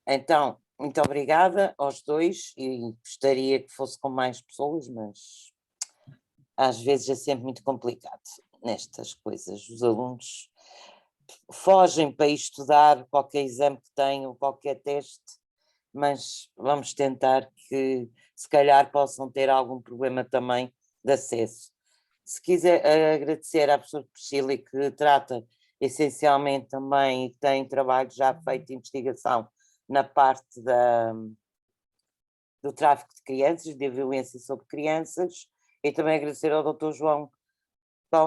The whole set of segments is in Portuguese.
Então, muito obrigada aos dois, e gostaria que fosse com mais pessoas, mas às vezes é sempre muito complicado nestas coisas. Os alunos fogem para ir estudar qualquer exame que tenham, qualquer teste, mas vamos tentar que se calhar possam ter algum problema também de acesso. Se quiser agradecer à professora Priscila, que trata essencialmente também, e tem trabalho já feito de investigação na parte do tráfico de crianças, da violência sobre crianças, e também agradecer ao Dr. João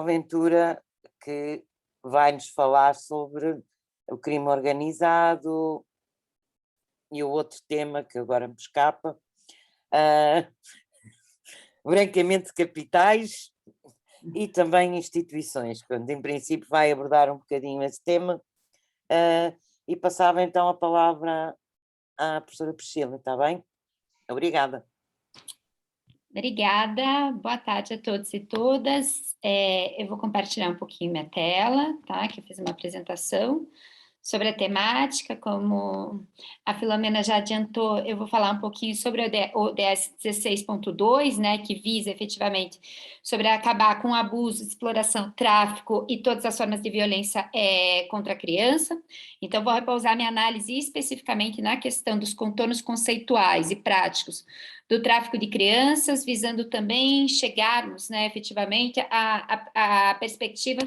Ventura, que vai nos falar sobre o crime organizado e o outro tema que agora me escapa, branqueamento de capitais e também instituições, quando em princípio vai abordar um bocadinho esse tema, e passava então a palavra à professora Priscila, está bem? Obrigada. Obrigada, boa tarde a todos e todas. Eu vou compartilhar um pouquinho minha tela, tá? Que eu fiz uma apresentação sobre a temática, como a Filomena já adiantou, eu vou falar um pouquinho sobre o ODS 16.2, né, que visa efetivamente sobre acabar com o abuso, exploração, tráfico e todas as formas de violência contra a criança. Então, vou repousar minha análise especificamente na questão dos contornos conceituais e práticos do tráfico de crianças, visando também chegarmos, né, efetivamente, à perspectiva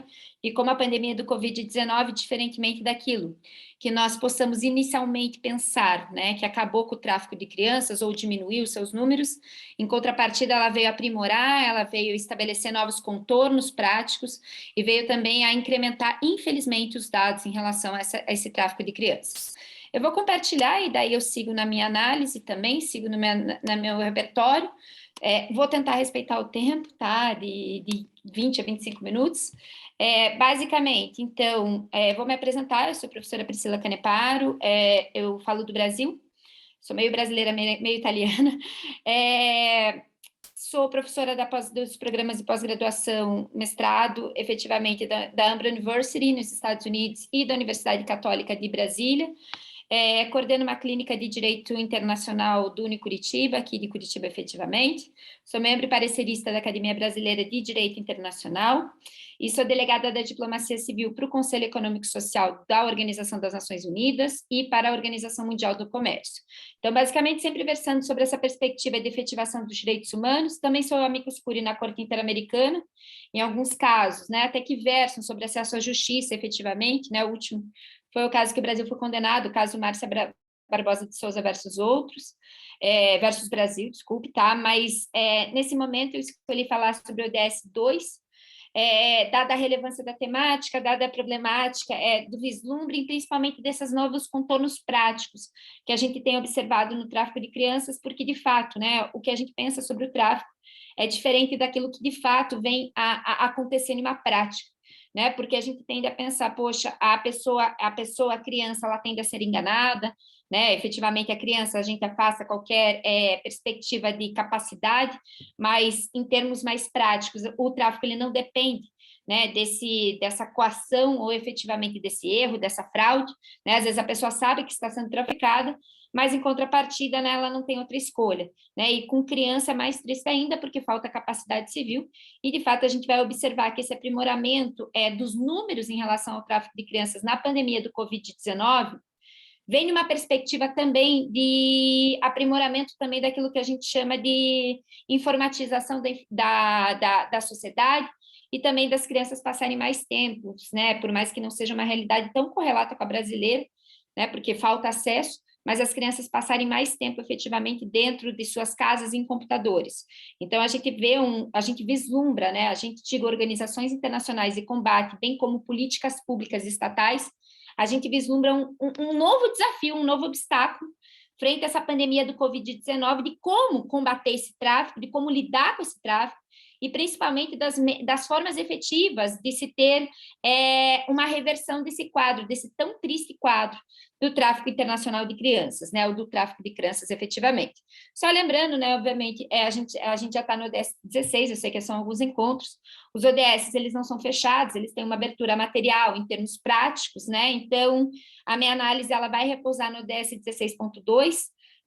de como a pandemia do Covid-19, diferentemente daquilo que nós possamos inicialmente pensar, né, que acabou com o tráfico de crianças ou diminuiu seus números, em contrapartida ela veio aprimorar, ela veio estabelecer novos contornos práticos e veio também a incrementar, infelizmente, os dados em relação a esse tráfico de crianças. Eu vou compartilhar e daí eu sigo na minha análise também, sigo no meu repertório. Vou tentar respeitar o tempo, tá? De 20 a 25 minutos. Basicamente, então, vou me apresentar, eu sou a professora Priscila Caneparo, eu falo do Brasil, sou meio brasileira, meio italiana, sou professora dos programas de pós-graduação, mestrado, efetivamente, da Ambra University, nos Estados Unidos, e da Universidade Católica de Brasília. Coordeno uma clínica de Direito Internacional do Unicuritiba, aqui de Curitiba, efetivamente. Sou membro e parecerista da Academia Brasileira de Direito Internacional e sou delegada da Diplomacia Civil para o Conselho Econômico e Social da Organização das Nações Unidas e para a Organização Mundial do Comércio. Então, basicamente, sempre versando sobre essa perspectiva de efetivação dos direitos humanos. Também sou amicus curiae na Corte Interamericana, em alguns casos, né, até que versam sobre acesso à justiça, efetivamente, né, o último foi o caso que o Brasil foi condenado, o caso Márcia Barbosa de Souza versus outros, versus Brasil, desculpe, tá? Mas nesse momento eu escolhi falar sobre o ODS 2, dada a relevância da temática, dada a problemática do vislumbre, e principalmente desses novos contornos práticos que a gente tem observado no tráfico de crianças, porque, de fato, né, o que a gente pensa sobre o tráfico é diferente daquilo que, de fato, vem a acontecer em uma prática. Né? Porque a gente tende a pensar, poxa, a criança, ela tende a ser enganada, né? Efetivamente a criança, a gente afasta qualquer perspectiva de capacidade, mas em termos mais práticos, o tráfico ele não depende, né, dessa coação ou efetivamente desse erro, dessa fraude, né? Às vezes a pessoa sabe que está sendo traficada, mas em contrapartida, né, ela não tem outra escolha, né? E com criança é mais triste ainda, porque falta capacidade civil, e de fato a gente vai observar que esse aprimoramento dos números em relação ao tráfico de crianças na pandemia do Covid-19 vem numa perspectiva também de aprimoramento também daquilo que a gente chama de informatização da sociedade, e também das crianças passarem mais tempo, né? Por mais que não seja uma realidade tão correlata com a brasileira, né? Porque falta acesso, mas as crianças passarem mais tempo efetivamente dentro de suas casas em computadores. Então, a gente vislumbra, né, a gente diga organizações internacionais de combate, bem como políticas públicas estatais, a gente vislumbra um novo desafio, um novo obstáculo, frente a essa pandemia do Covid-19, de como combater esse tráfico, de como lidar com esse tráfico, e principalmente das formas efetivas de se ter uma reversão desse quadro, desse tão triste quadro do tráfico internacional de crianças, né, ou do tráfico de crianças efetivamente. Só lembrando, né, obviamente, a gente já está no ODS 16, eu sei que são alguns encontros, os ODS, eles não são fechados, eles têm uma abertura material em termos práticos, né, então a minha análise ela vai repousar no ODS 16.2,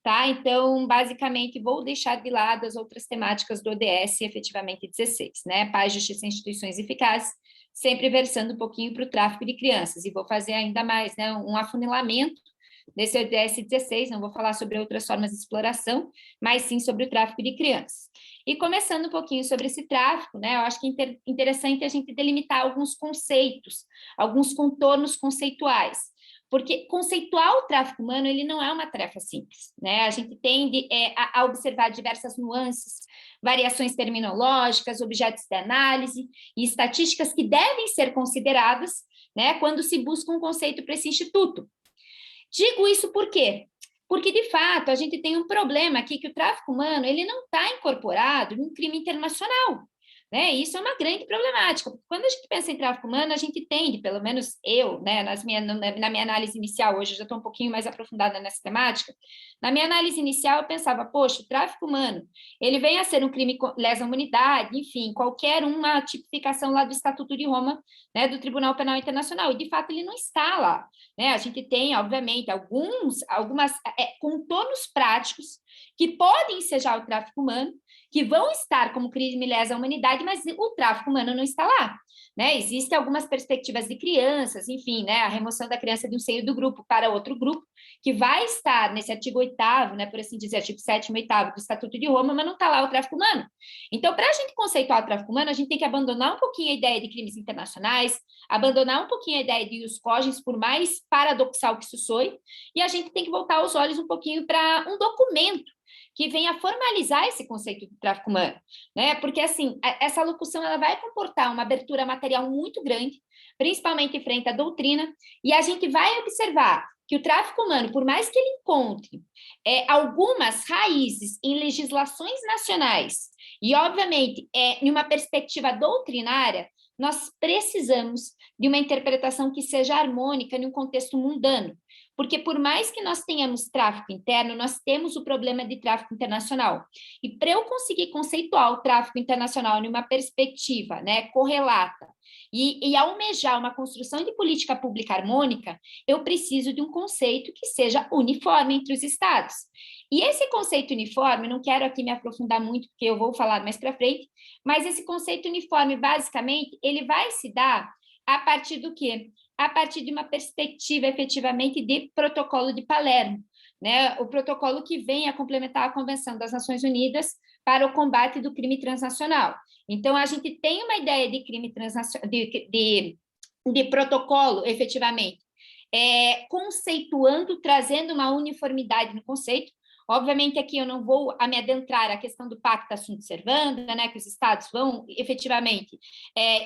tá? Então, basicamente, vou deixar de lado as outras temáticas do ODS efetivamente 16, né? Paz, justiça e instituições eficazes, sempre versando um pouquinho para o tráfico de crianças, e vou fazer ainda mais, né, um afunilamento desse ODS 16, não vou falar sobre outras formas de exploração, mas sim sobre o tráfico de crianças. E começando um pouquinho sobre esse tráfico, né, eu acho que é interessante a gente delimitar alguns conceitos, alguns contornos conceituais, porque conceituar o tráfico humano, ele não é uma tarefa simples, né? A gente tende a observar diversas nuances, variações terminológicas, objetos de análise e estatísticas que devem ser consideradas, né, quando se busca um conceito para esse instituto. Digo isso por quê? Porque, de fato, a gente tem um problema aqui que o tráfico humano ele não está incorporado num crime internacional. Né? Isso é uma grande problemática. Quando a gente pensa em tráfico humano, a gente tende, pelo menos eu, né, na minha análise inicial, hoje eu já estou um pouquinho mais aprofundada nessa temática, na minha análise inicial eu pensava, poxa, o tráfico humano, ele vem a ser um crime lesa à humanidade, enfim, qualquer uma tipificação lá do Estatuto de Roma, né, do Tribunal Penal Internacional, e de fato ele não está lá. Né? A gente tem, obviamente, algumas contornos práticos que podem ensejar o tráfico humano, que vão estar como crime lesa à humanidade, mas o tráfico humano não está lá. Né? Existem algumas perspectivas de crianças, enfim, né? A remoção da criança de um seio do grupo para outro grupo, que vai estar nesse artigo 8º, né, por assim dizer, artigo 7º e 8º do Estatuto de Roma, mas não está lá o tráfico humano. Então, para a gente conceituar o tráfico humano, a gente tem que abandonar um pouquinho a ideia de crimes internacionais, abandonar um pouquinho a ideia de ius cogens, por mais paradoxal que isso soe, e a gente tem que voltar os olhos um pouquinho para um documento que venha formalizar esse conceito de tráfico humano, né? Porque, assim, essa locução ela vai comportar uma abertura material muito grande, principalmente frente à doutrina, e a gente vai observar que o tráfico humano, por mais que ele encontre algumas raízes em legislações nacionais, e, obviamente, em uma perspectiva doutrinária, nós precisamos de uma interpretação que seja harmônica em um contexto mundano, porque por mais que nós tenhamos tráfico interno, nós temos o problema de tráfico internacional. E para eu conseguir conceituar o tráfico internacional em uma perspectiva, né, correlata, e almejar uma construção de política pública harmônica, eu preciso de um conceito que seja uniforme entre os estados. E esse conceito uniforme, não quero aqui me aprofundar muito, porque eu vou falar mais para frente, mas esse conceito uniforme, basicamente, ele vai se dar a partir do quê? A partir de uma perspectiva, efetivamente, de protocolo de Palermo, né? O protocolo que vem a complementar a Convenção das Nações Unidas para o combate do crime transnacional. Então, a gente tem uma ideia de crime transnacional, de protocolo, efetivamente, conceituando, trazendo uma uniformidade no conceito. Obviamente, aqui eu não vou me adentrar à questão do pacta sunt servanda, né, que os estados vão, efetivamente,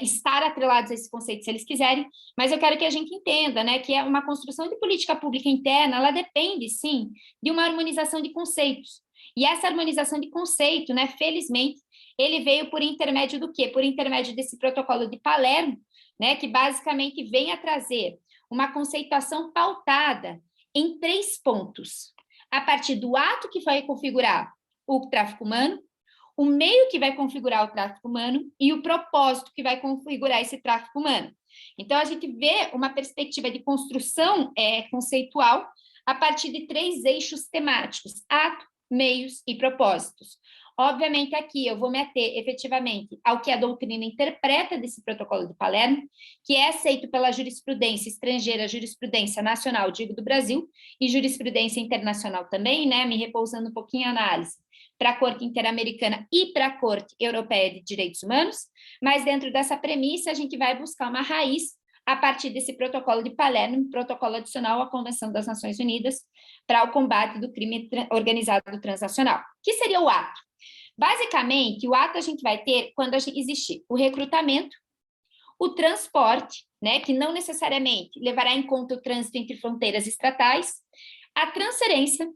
estar atrelados a esse conceito, se eles quiserem, mas eu quero que a gente entenda, né, que é uma construção de política pública interna, ela depende, sim, de uma harmonização de conceitos. E essa harmonização de conceito, né, felizmente, ele veio por intermédio do quê? Por intermédio desse protocolo de Palermo, né, que basicamente vem a trazer uma conceituação pautada em 3 pontos. A partir do ato que vai configurar o tráfico humano, o meio que vai configurar o tráfico humano e o propósito que vai configurar esse tráfico humano. Então, a gente vê uma perspectiva de construção conceitual a partir de 3 eixos temáticos: ato, meios e propósitos. Obviamente, aqui eu vou me ater efetivamente ao que a doutrina interpreta desse protocolo de Palermo, que é aceito pela jurisprudência estrangeira, jurisprudência nacional, digo, do Brasil, e jurisprudência internacional também, né, me repousando um pouquinho a análise para a Corte Interamericana e para a Corte Europeia de Direitos Humanos, mas dentro dessa premissa a gente vai buscar uma raiz a partir desse protocolo de Palermo, protocolo adicional à Convenção das Nações Unidas para o combate do crime organizado transnacional. O que seria o ato? Basicamente, o ato a gente vai ter quando existir o recrutamento, o transporte, né, que não necessariamente levará em conta o trânsito entre fronteiras estatais, a transferência,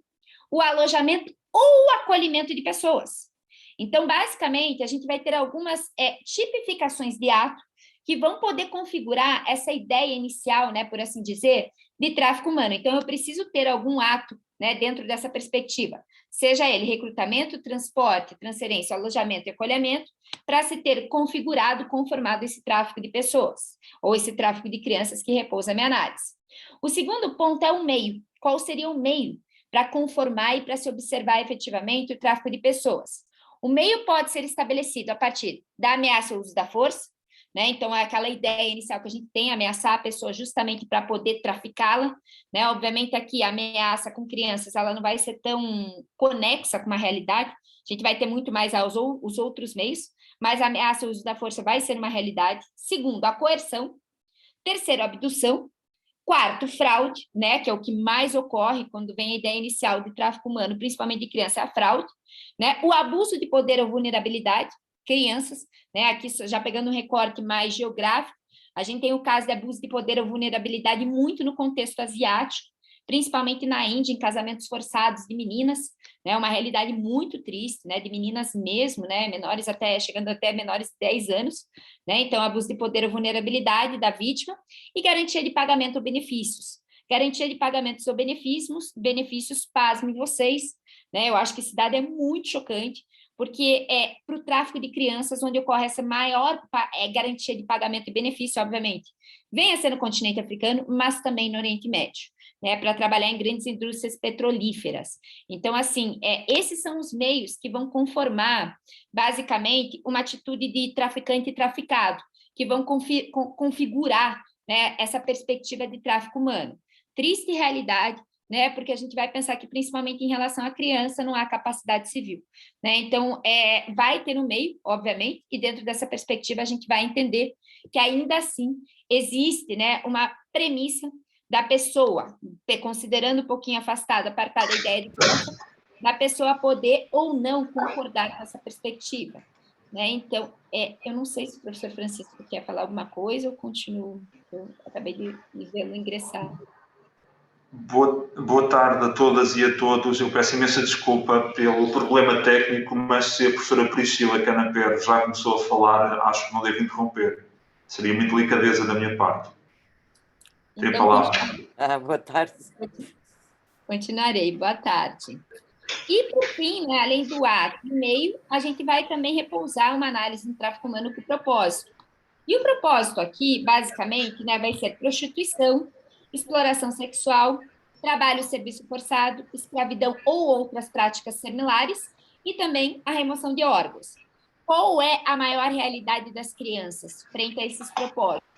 o alojamento ou o acolhimento de pessoas. Então, basicamente, a gente vai ter algumas tipificações de ato que vão poder configurar essa ideia inicial, né, por assim dizer, de tráfico humano. Então, eu preciso ter algum ato, né, dentro dessa perspectiva, seja ele recrutamento, transporte, transferência, alojamento e acolhimento, para se ter configurado, conformado esse tráfico de pessoas, ou esse tráfico de crianças que repousa a minha análise. O segundo ponto é o meio. Qual seria o meio para conformar e para se observar efetivamente o tráfico de pessoas? O meio pode ser estabelecido a partir da ameaça ao uso da força, né? Então, é aquela ideia inicial que a gente tem, ameaçar a pessoa justamente para poder traficá-la, né? Obviamente, aqui, a ameaça com crianças, ela não vai ser tão conexa com uma realidade, a gente vai ter muito mais os outros meios, mas a ameaça ao uso da força vai ser uma realidade. Segundo, a coerção. Terceiro, a abdução. Quarto, fraude, né, que é o que mais ocorre quando vem a ideia inicial de tráfico humano, principalmente de criança, é a fraude, né, o abuso de poder ou vulnerabilidade, crianças, né, aqui já pegando um recorte mais geográfico, a gente tem o caso de abuso de poder ou vulnerabilidade muito no contexto asiático, principalmente na Índia, em casamentos forçados de meninas, né, uma realidade muito triste, né, de meninas mesmo, né, menores até, chegando até menores de 10 anos, né, então abuso de poder ou vulnerabilidade da vítima, e garantia de pagamento ou benefícios. Garantia de pagamentos ou benefícios, pasmem vocês, né, eu acho que esse dado é muito chocante, porque é para o tráfico de crianças onde ocorre essa maior garantia de pagamento e benefício, obviamente, vem a ser no continente africano, mas também no Oriente Médio, né, para trabalhar em grandes indústrias petrolíferas. Então, assim, esses são os meios que vão conformar, basicamente, uma atitude de traficante e traficado, que vão configurar, né, essa perspectiva de tráfico humano. Triste realidade, né, porque a gente vai pensar que, principalmente em relação à criança, não há capacidade civil, né? Então, vai ter no meio, obviamente, e dentro dessa perspectiva a gente vai entender que ainda assim existe, né, uma premissa da pessoa, considerando um pouquinho afastada, apartada da ideia de criança, da pessoa poder ou não concordar com essa perspectiva, né? Então, eu não sei se o professor Francisco quer falar alguma coisa ou continuo, eu acabei de vê-lo ingressar. Boa tarde a todas e a todos. Eu peço imensa desculpa pelo problema técnico, mas se a professora Priscila Canapero já começou a falar, acho que não devo interromper. Seria muito delicadeza da minha parte. Tem a palavra. Boa tarde. Continuarei. Boa tarde. E, por fim, né, além do ato e meio, a gente vai também repousar uma análise no tráfico humano com propósito. E o propósito aqui, basicamente, né, vai ser prostituição, exploração sexual, trabalho, serviço forçado, escravidão ou outras práticas similares, e também a remoção de órgãos. Qual é a maior realidade das crianças frente a esses propósitos?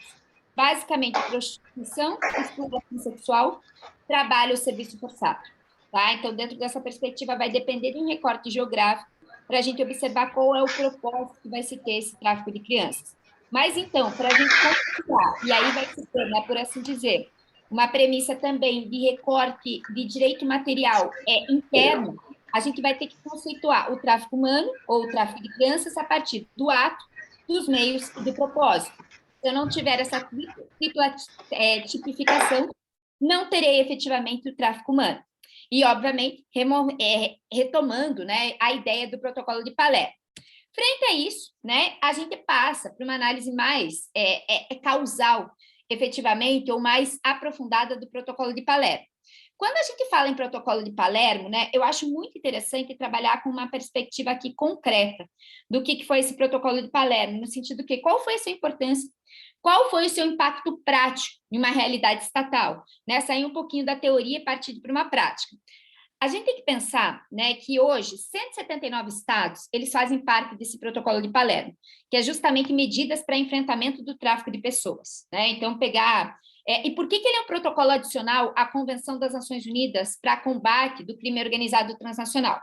Basicamente, prostituição, exploração sexual, trabalho ou serviço forçado. Tá? Então, dentro dessa perspectiva, vai depender de um recorte geográfico para a gente observar qual é o propósito que vai se ter esse tráfico de crianças. Mas, então, para a gente configurar, e aí vai se ter, né, por assim dizer, uma premissa também de recorte de direito material interno, a gente vai ter que conceituar o tráfico humano ou o tráfico de crianças a partir do ato, dos meios e do propósito. Se eu não tiver essa tripla tipificação, não terei efetivamente o tráfico humano. E, obviamente, retomando, né, a ideia do protocolo de Palermo. Frente a isso, né, a gente passa para uma análise mais causal, efetivamente, ou mais aprofundada do protocolo de Palermo. Quando a gente fala em protocolo de Palermo, né, eu acho muito interessante trabalhar com uma perspectiva aqui concreta do que foi esse protocolo de Palermo, no sentido que qual foi a sua importância, qual foi o seu impacto prático em uma realidade estatal, né, sair um pouquinho da teoria e partir para uma prática. A gente tem que pensar, né, que hoje 179 estados eles fazem parte desse protocolo de Palermo, que é justamente medidas para enfrentamento do tráfico de pessoas, né? Então pegar e por que ele é um protocolo adicional à Convenção das Nações Unidas para combate do crime organizado transnacional?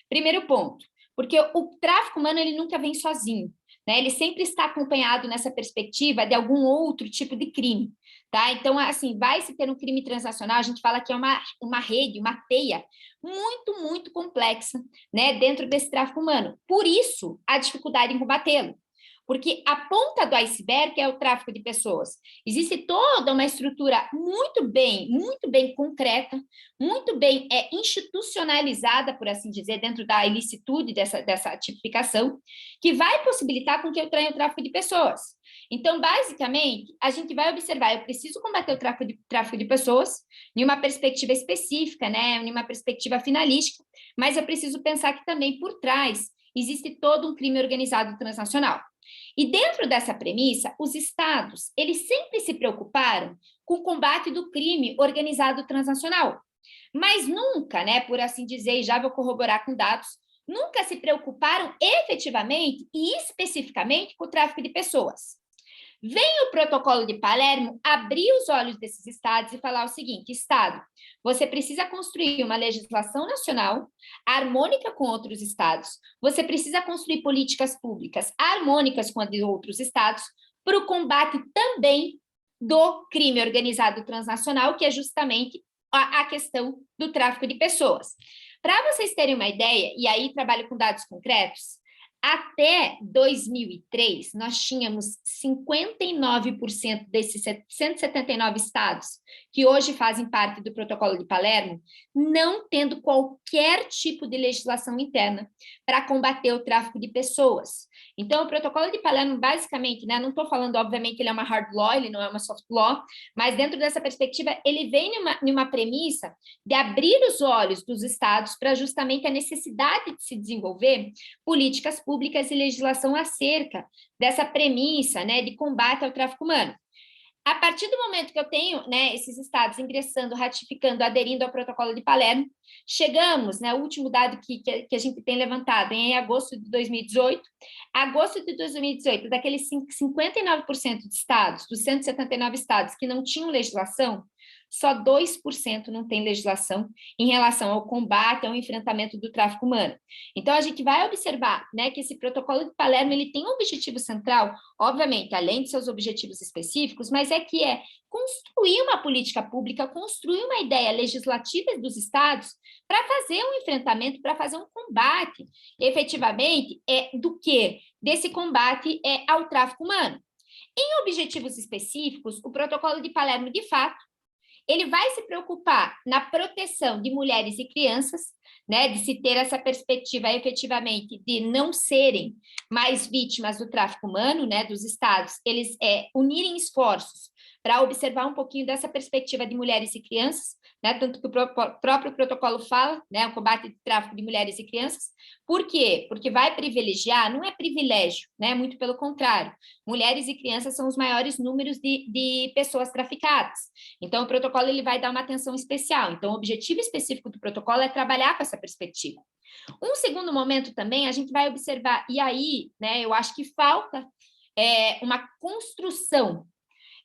Primeiro ponto, porque o tráfico humano ele nunca vem sozinho, né? Ele sempre está acompanhado nessa perspectiva de algum outro tipo de crime. Tá? Então, assim, vai se ter um crime transnacional, a gente fala que é uma rede, uma teia muito, muito complexa, né, dentro desse tráfico humano. Por isso, a dificuldade em combatê-lo. Porque a ponta do iceberg é o tráfico de pessoas. Existe toda uma estrutura muito bem concreta, muito bem institucionalizada, por assim dizer, dentro da ilicitude dessa tipificação, que vai possibilitar com que eu tenha o tráfico de pessoas. Então, basicamente, a gente vai observar, eu preciso combater o tráfico de pessoas em uma perspectiva específica, né, em uma perspectiva finalística, mas eu preciso pensar que também por trás existe todo um crime organizado transnacional. E dentro dessa premissa, os estados, eles sempre se preocuparam com o combate do crime organizado transnacional, mas nunca, né, por assim dizer, e já vou corroborar com dados, nunca se preocuparam efetivamente e especificamente com o tráfico de pessoas. Vem o protocolo de Palermo abrir os olhos desses estados e falar o seguinte: Estado, você precisa construir uma legislação nacional harmônica com outros estados, você precisa construir políticas públicas harmônicas com a de outros estados para o combate também do crime organizado transnacional, que é justamente a questão do tráfico de pessoas. Para vocês terem uma ideia, e aí trabalho com dados concretos, até 2003, nós tínhamos 59% desses 179 estados que hoje fazem parte do Protocolo de Palermo, não tendo qualquer tipo de legislação interna para combater o tráfico de pessoas. Então, o Protocolo de Palermo, basicamente, né, não estou falando, obviamente, que ele é uma hard law, ele não é uma soft law, mas dentro dessa perspectiva, ele vem numa premissa de abrir os olhos dos estados para justamente a necessidade de se desenvolver políticas públicas e legislação acerca dessa premissa, né, de combate ao tráfico humano. A partir do momento que eu tenho, né, esses estados ingressando, ratificando, aderindo ao Protocolo de Palermo, chegamos, né, o último dado que a gente tem levantado em agosto de 2018, daqueles 59% de estados, dos 179 estados que não tinham legislação, só 2% não tem legislação em relação ao combate, ao enfrentamento do tráfico humano. Então, a gente vai observar, né, que esse Protocolo de Palermo ele tem um objetivo central, obviamente, além de seus objetivos específicos, mas é construir uma política pública, construir uma ideia legislativa dos estados para fazer um enfrentamento, para fazer um combate, efetivamente, do quê? Desse combate ao tráfico humano. Em objetivos específicos, o Protocolo de Palermo, de fato, ele vai se preocupar na proteção de mulheres e crianças, né, de se ter essa perspectiva efetivamente de não serem mais vítimas do tráfico humano, né, dos estados, eles unirem esforços para observar um pouquinho dessa perspectiva de mulheres e crianças, né, tanto que o próprio protocolo fala, né, o combate ao tráfico de mulheres e crianças. Por quê? Porque vai privilegiar, não é privilégio, né, muito pelo contrário, mulheres e crianças são os maiores números de pessoas traficadas. Então, o protocolo ele vai dar uma atenção especial. Então, o objetivo específico do protocolo é trabalhar com essa perspectiva. Um segundo momento também, a gente vai observar, e aí, né, eu acho que falta uma construção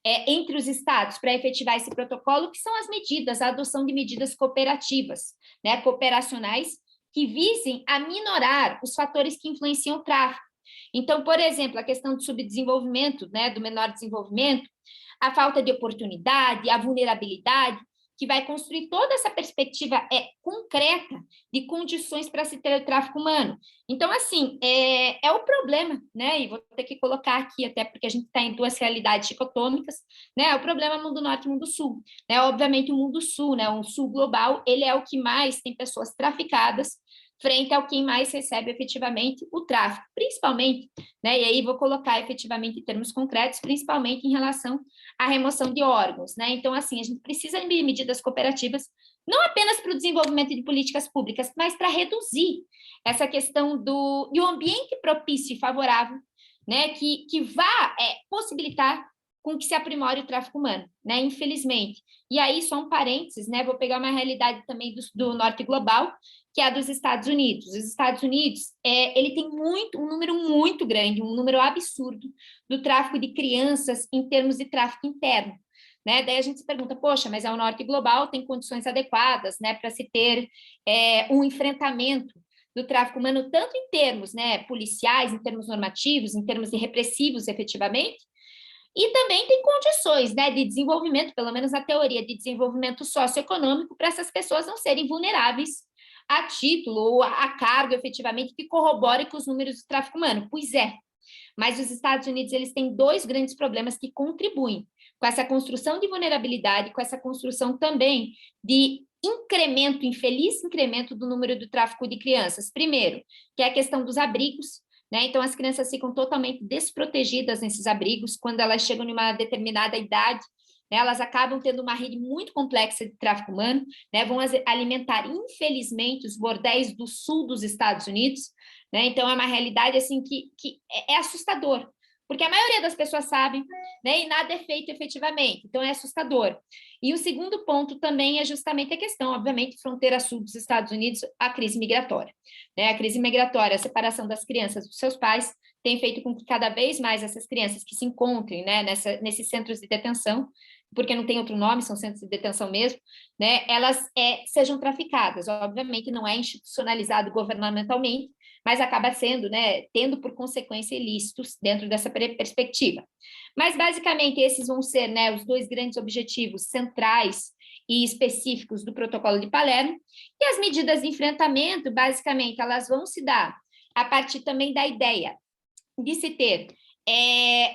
entre os estados para efetivar esse protocolo, que são as medidas, a adoção de medidas cooperativas, né, cooperacionais, que visem a minorar os fatores que influenciam o tráfico. Então, por exemplo, a questão do subdesenvolvimento, né, do menor desenvolvimento, a falta de oportunidade, a vulnerabilidade, que vai construir toda essa perspectiva concreta de condições para se ter o tráfico humano. Então, assim, é o problema, né? E vou ter que colocar aqui, até porque a gente está em duas realidades dicotômicas, né? O problema é o mundo norte e o mundo sul. Né? Obviamente, o mundo sul, né? O sul global, ele é o que mais tem pessoas traficadas, frente ao quem mais recebe efetivamente o tráfico, principalmente, né, e aí vou colocar efetivamente em termos concretos, principalmente em relação à remoção de órgãos, né, então assim, a gente precisa de medidas cooperativas, não apenas para o desenvolvimento de políticas públicas, mas para reduzir essa questão de um ambiente propício e favorável, né, que vá possibilitar com que se aprimore o tráfico humano, né, infelizmente. E aí, só um parênteses, né, vou pegar uma realidade também do norte global, que é a dos Estados Unidos. Os Estados Unidos, ele tem um número muito grande, um número absurdo do tráfico de crianças em termos de tráfico interno. Né? Daí a gente se pergunta, poxa, mas é o norte global, tem condições adequadas, né, para se ter um enfrentamento do tráfico humano, tanto em termos, né, policiais, em termos normativos, em termos de repressivos, efetivamente, e também tem condições, né, de desenvolvimento, pelo menos na teoria, de desenvolvimento socioeconômico, para essas pessoas não serem vulneráveis a título ou a cargo, efetivamente, que corrobore com os números do tráfico humano. Pois é, Mas os Estados Unidos, eles têm dois grandes problemas que contribuem com essa construção de vulnerabilidade, com essa construção também de incremento, infeliz incremento do número do tráfico de crianças. Primeiro, que é a questão dos abrigos, né? Então, as crianças ficam totalmente desprotegidas nesses abrigos, quando elas chegam em uma determinada idade, né? Elas acabam tendo uma rede muito complexa de tráfico humano, né? Vão alimentar, infelizmente, os bordéis do sul dos Estados Unidos, né? Então, é uma realidade assim, que é assustador, porque a maioria das pessoas sabem, né, e nada é feito efetivamente, então é assustador. E o segundo ponto também é justamente a questão, obviamente, fronteira sul dos Estados Unidos, a crise migratória. Né? A crise migratória, a separação das crianças dos seus pais, tem feito com que cada vez mais essas crianças que se encontrem, né, nesses centros de detenção, porque não tem outro nome, são centros de detenção mesmo, né, elas sejam traficadas. Obviamente não é institucionalizado governamentalmente, mas acaba sendo, né, tendo por consequência ilícitos dentro dessa perspectiva. Mas, basicamente, esses vão ser, né, os dois grandes objetivos centrais e específicos do Protocolo de Palermo, e as medidas de enfrentamento, basicamente, elas vão se dar a partir também da ideia de se ter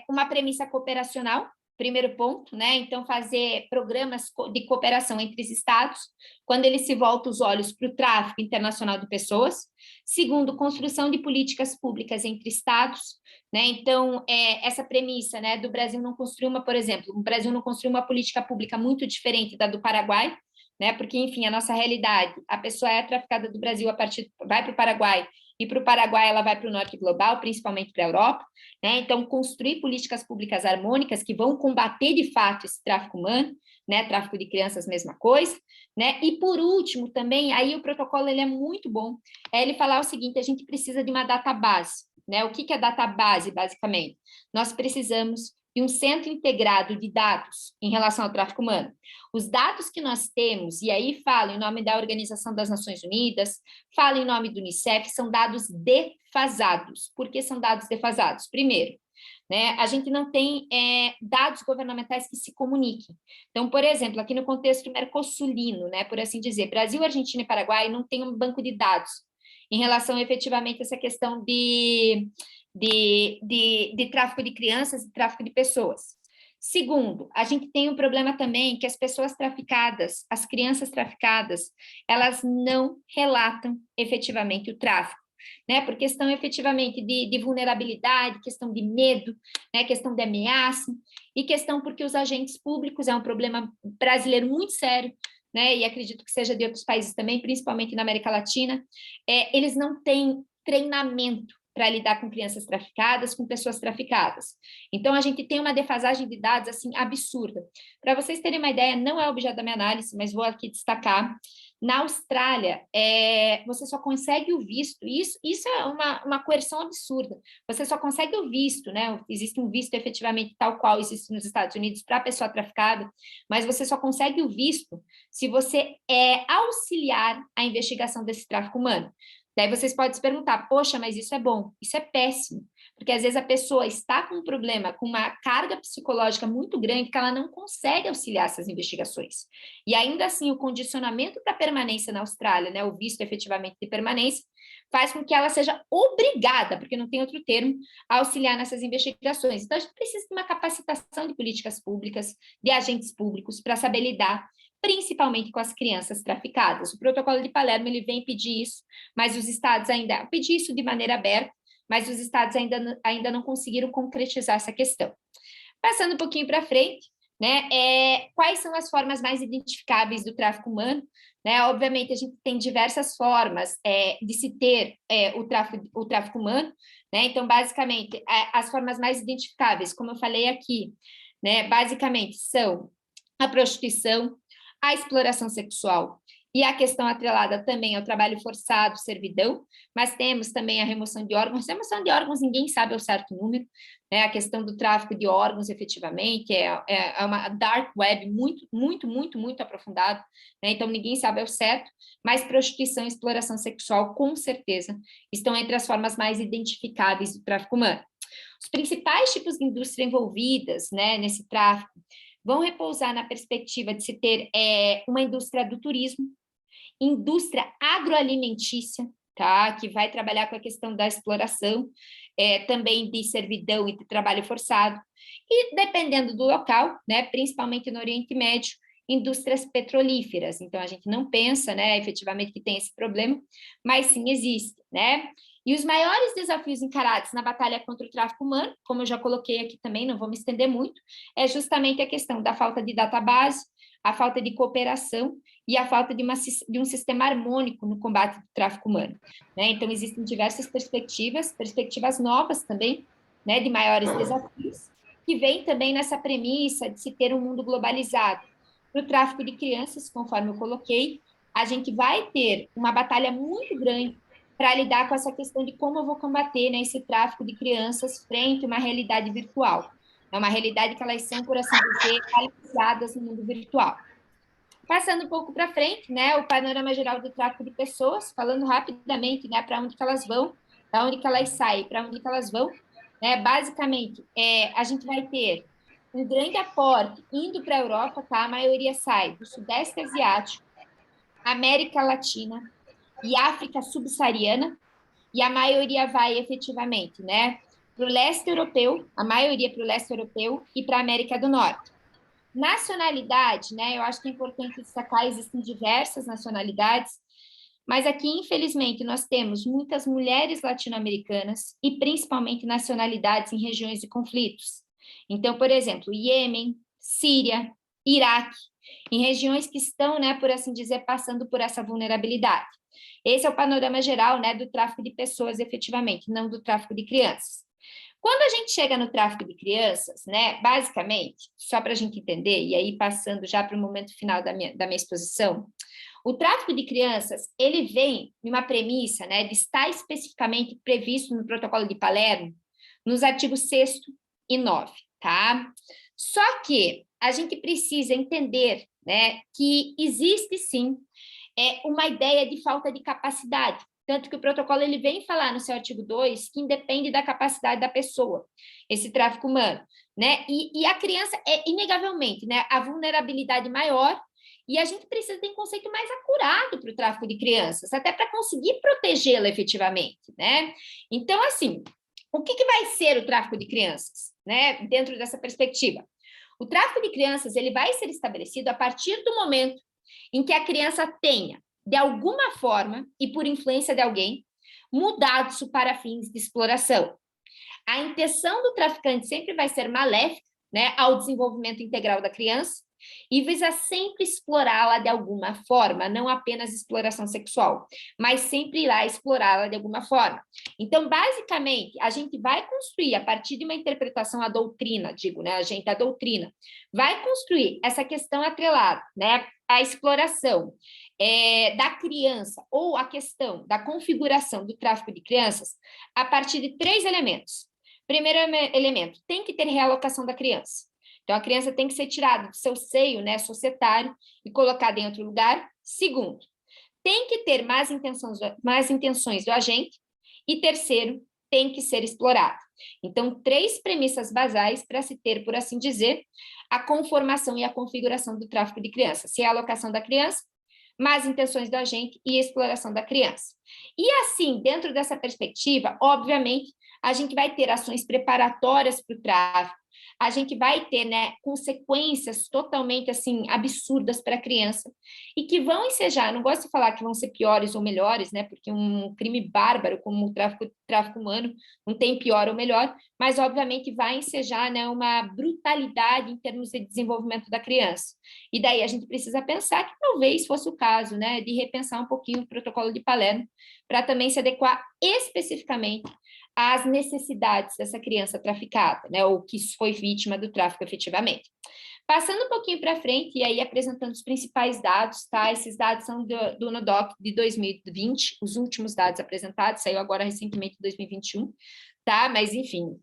uma premissa cooperacional, primeiro ponto, né? Então, fazer programas de cooperação entre os estados, quando eles se voltam os olhos para o tráfico internacional de pessoas. Segundo, construção de políticas públicas entre estados, né? Então, essa premissa, né, do Brasil não construir por exemplo, o Brasil não construiu uma política pública muito diferente da do Paraguai, né? Porque, enfim, a nossa realidade, a pessoa é traficada do Brasil vai para o Paraguai, e para o Paraguai ela vai para o norte global, principalmente para a Europa, né? Então, construir políticas públicas harmônicas que vão combater de fato esse tráfico humano, né? Tráfico de crianças, mesma coisa, né? E por último, também, aí o protocolo ele é muito bom, ele falar o seguinte: a gente precisa de uma database, né? O que é database, basicamente? Nós precisamos de um centro integrado de dados em relação ao tráfico humano. Os dados que nós temos, e aí falo em nome da Organização das Nações Unidas, falo em nome do Unicef, são dados defasados. Por que são dados defasados? Primeiro, né, a gente não tem dados governamentais que se comuniquem. Então, por exemplo, aqui no contexto mercosulino, né, por assim dizer, Brasil, Argentina e Paraguai não tem um banco de dados em relação efetivamente a essa questão de tráfico de crianças e tráfico de pessoas. Segundo, a gente tem um problema também que as pessoas traficadas, as crianças traficadas, elas não relatam efetivamente o tráfico, né? Por questão efetivamente de vulnerabilidade, questão de medo, né? Questão de ameaça, e questão porque os agentes públicos é um problema brasileiro muito sério, né? E acredito que seja de outros países também, principalmente na América Latina, eles não têm treinamento para lidar com crianças traficadas, com pessoas traficadas. Então, a gente tem uma defasagem de dados, assim, absurda. Para vocês terem uma ideia, não é objeto da minha análise, mas vou aqui destacar. Na Austrália, você só consegue o visto, isso é uma coerção absurda, você só consegue o visto, né? Existe um visto efetivamente tal qual existe nos Estados Unidos para a pessoa traficada, mas você só consegue o visto se você auxiliar a investigação desse tráfico humano. Daí vocês podem se perguntar: poxa, mas isso é bom? Isso é péssimo, porque às vezes a pessoa está com um problema, com uma carga psicológica muito grande, que ela não consegue auxiliar essas investigações. E ainda assim, o condicionamento para permanência na Austrália, né, o visto efetivamente de permanência, faz com que ela seja obrigada, porque não tem outro termo, a auxiliar nessas investigações. Então, a gente precisa de uma capacitação de políticas públicas, de agentes públicos, para saber lidar principalmente com as crianças traficadas. O Protocolo de Palermo ele vem pedir isso, mas os estados ainda pedir isso de maneira aberta, mas os estados ainda não conseguiram concretizar essa questão. Passando um pouquinho para frente, né, quais são as formas mais identificáveis do tráfico humano? Né? Obviamente, a gente tem diversas formas de se ter o tráfico humano, né? Então, basicamente, as formas mais identificáveis, como eu falei aqui, né, basicamente são a prostituição, a exploração sexual e a questão atrelada também ao trabalho forçado, servidão, mas temos também a remoção de órgãos. Remoção de órgãos, ninguém sabe ao certo número, né? A questão do tráfico de órgãos, efetivamente, é uma dark web muito aprofundada, né? Então ninguém sabe ao certo, mas prostituição e exploração sexual, com certeza, estão entre as formas mais identificáveis do tráfico humano. Os principais tipos de indústria envolvidas, né, nesse tráfico vão repousar na perspectiva de se ter uma indústria do turismo, indústria agroalimentícia, tá? Que vai trabalhar com a questão da exploração, também de servidão e de trabalho forçado, e dependendo do local, né, principalmente no Oriente Médio, indústrias petrolíferas. Então, a gente não pensa, né, efetivamente que tem esse problema, mas sim existe, né? E os maiores desafios encarados na batalha contra o tráfico humano, como eu já coloquei aqui também, não vou me estender muito, é justamente a questão da falta de database, a falta de cooperação e a falta de um sistema harmônico no combate ao tráfico humano, né? Então, existem diversas perspectivas novas também, né, de maiores desafios, que vem também nessa premissa de se ter um mundo globalizado. Para o tráfico de crianças, conforme eu coloquei, a gente vai ter uma batalha muito grande para lidar com essa questão de como eu vou combater, né, esse tráfico de crianças frente a uma realidade virtual. É uma realidade que elas são, por assim dizer, aliciadas no mundo virtual. Passando um pouco para frente, né, o panorama geral do tráfico de pessoas, falando rapidamente, né, para onde que elas vão, para onde que elas saem, para onde que elas vão, né, basicamente, a gente vai ter um grande aporte indo para a Europa, tá? A maioria sai do Sudeste Asiático, América Latina e África Subsaariana, e a maioria vai efetivamente, né, para o leste europeu, a maioria para o leste europeu e para a América do Norte. Nacionalidade, né, eu acho que é importante destacar, existem diversas nacionalidades, mas aqui, infelizmente, nós temos muitas mulheres latino-americanas e principalmente nacionalidades em regiões de conflitos. Então, por exemplo, Iêmen, Síria, Iraque, em regiões que estão, né, por assim dizer, passando por essa vulnerabilidade. Esse é o panorama geral, né, do tráfico de pessoas, efetivamente, não do tráfico de crianças. Quando a gente chega no tráfico de crianças, né, basicamente, só para a gente entender, e aí passando já para o momento final da minha exposição, o tráfico de crianças, ele vem de uma premissa, né, de estar especificamente previsto no Protocolo de Palermo, nos artigos 6º e 9º, tá? Só que a gente precisa entender, né, que existe sim uma ideia de falta de capacidade, tanto que o protocolo ele vem falar no seu artigo 2 que independe da capacidade da pessoa, esse tráfico humano, né? E a criança é inegavelmente, né, a vulnerabilidade maior, e a gente precisa ter um conceito mais acurado para o tráfico de crianças, até para conseguir protegê-la efetivamente, né? Então, assim, o que vai ser o tráfico de crianças, né, dentro dessa perspectiva? O tráfico de crianças ele vai ser estabelecido a partir do momento em que a criança tenha, de alguma forma, e por influência de alguém, mudado-se para fins de exploração. A intenção do traficante sempre vai ser maléfica, né, ao desenvolvimento integral da criança, e visa sempre explorá-la de alguma forma, não apenas exploração sexual, mas sempre irá explorá-la de alguma forma. Então, basicamente, a gente vai construir, a partir de uma interpretação à doutrina, a doutrina, vai construir essa questão atrelada, né, à exploração da criança, ou a questão da configuração do tráfico de crianças, a partir de 3 elementos. Primeiro elemento, tem que ter realocação da criança. Então, a criança tem que ser tirada do seu seio, né, societário, e colocada em outro lugar. Segundo, tem que ter más intenções do agente. E terceiro, tem que ser explorado. Então, 3 premissas basais para se ter, por assim dizer, a conformação e a configuração do tráfico de crianças. Se é a alocação da criança, más intenções do agente e exploração da criança. E assim, dentro dessa perspectiva, obviamente, a gente vai ter ações preparatórias para o tráfico, a gente vai ter, né, consequências totalmente assim absurdas para a criança e que vão ensejar, não gosto de falar que vão ser piores ou melhores, né, porque um crime bárbaro como o tráfico humano não tem pior ou melhor, mas obviamente vai ensejar, né, uma brutalidade em termos de desenvolvimento da criança. E daí a gente precisa pensar que talvez fosse o caso, né, de repensar um pouquinho o protocolo de Palermo para também se adequar especificamente às necessidades dessa criança traficada, né, ou que foi vítima do tráfico efetivamente. Passando um pouquinho para frente, e aí apresentando os principais dados, tá? Esses dados são do NODOC de 2020, os últimos dados apresentados, saiu agora recentemente em 2021, tá? Mas, enfim,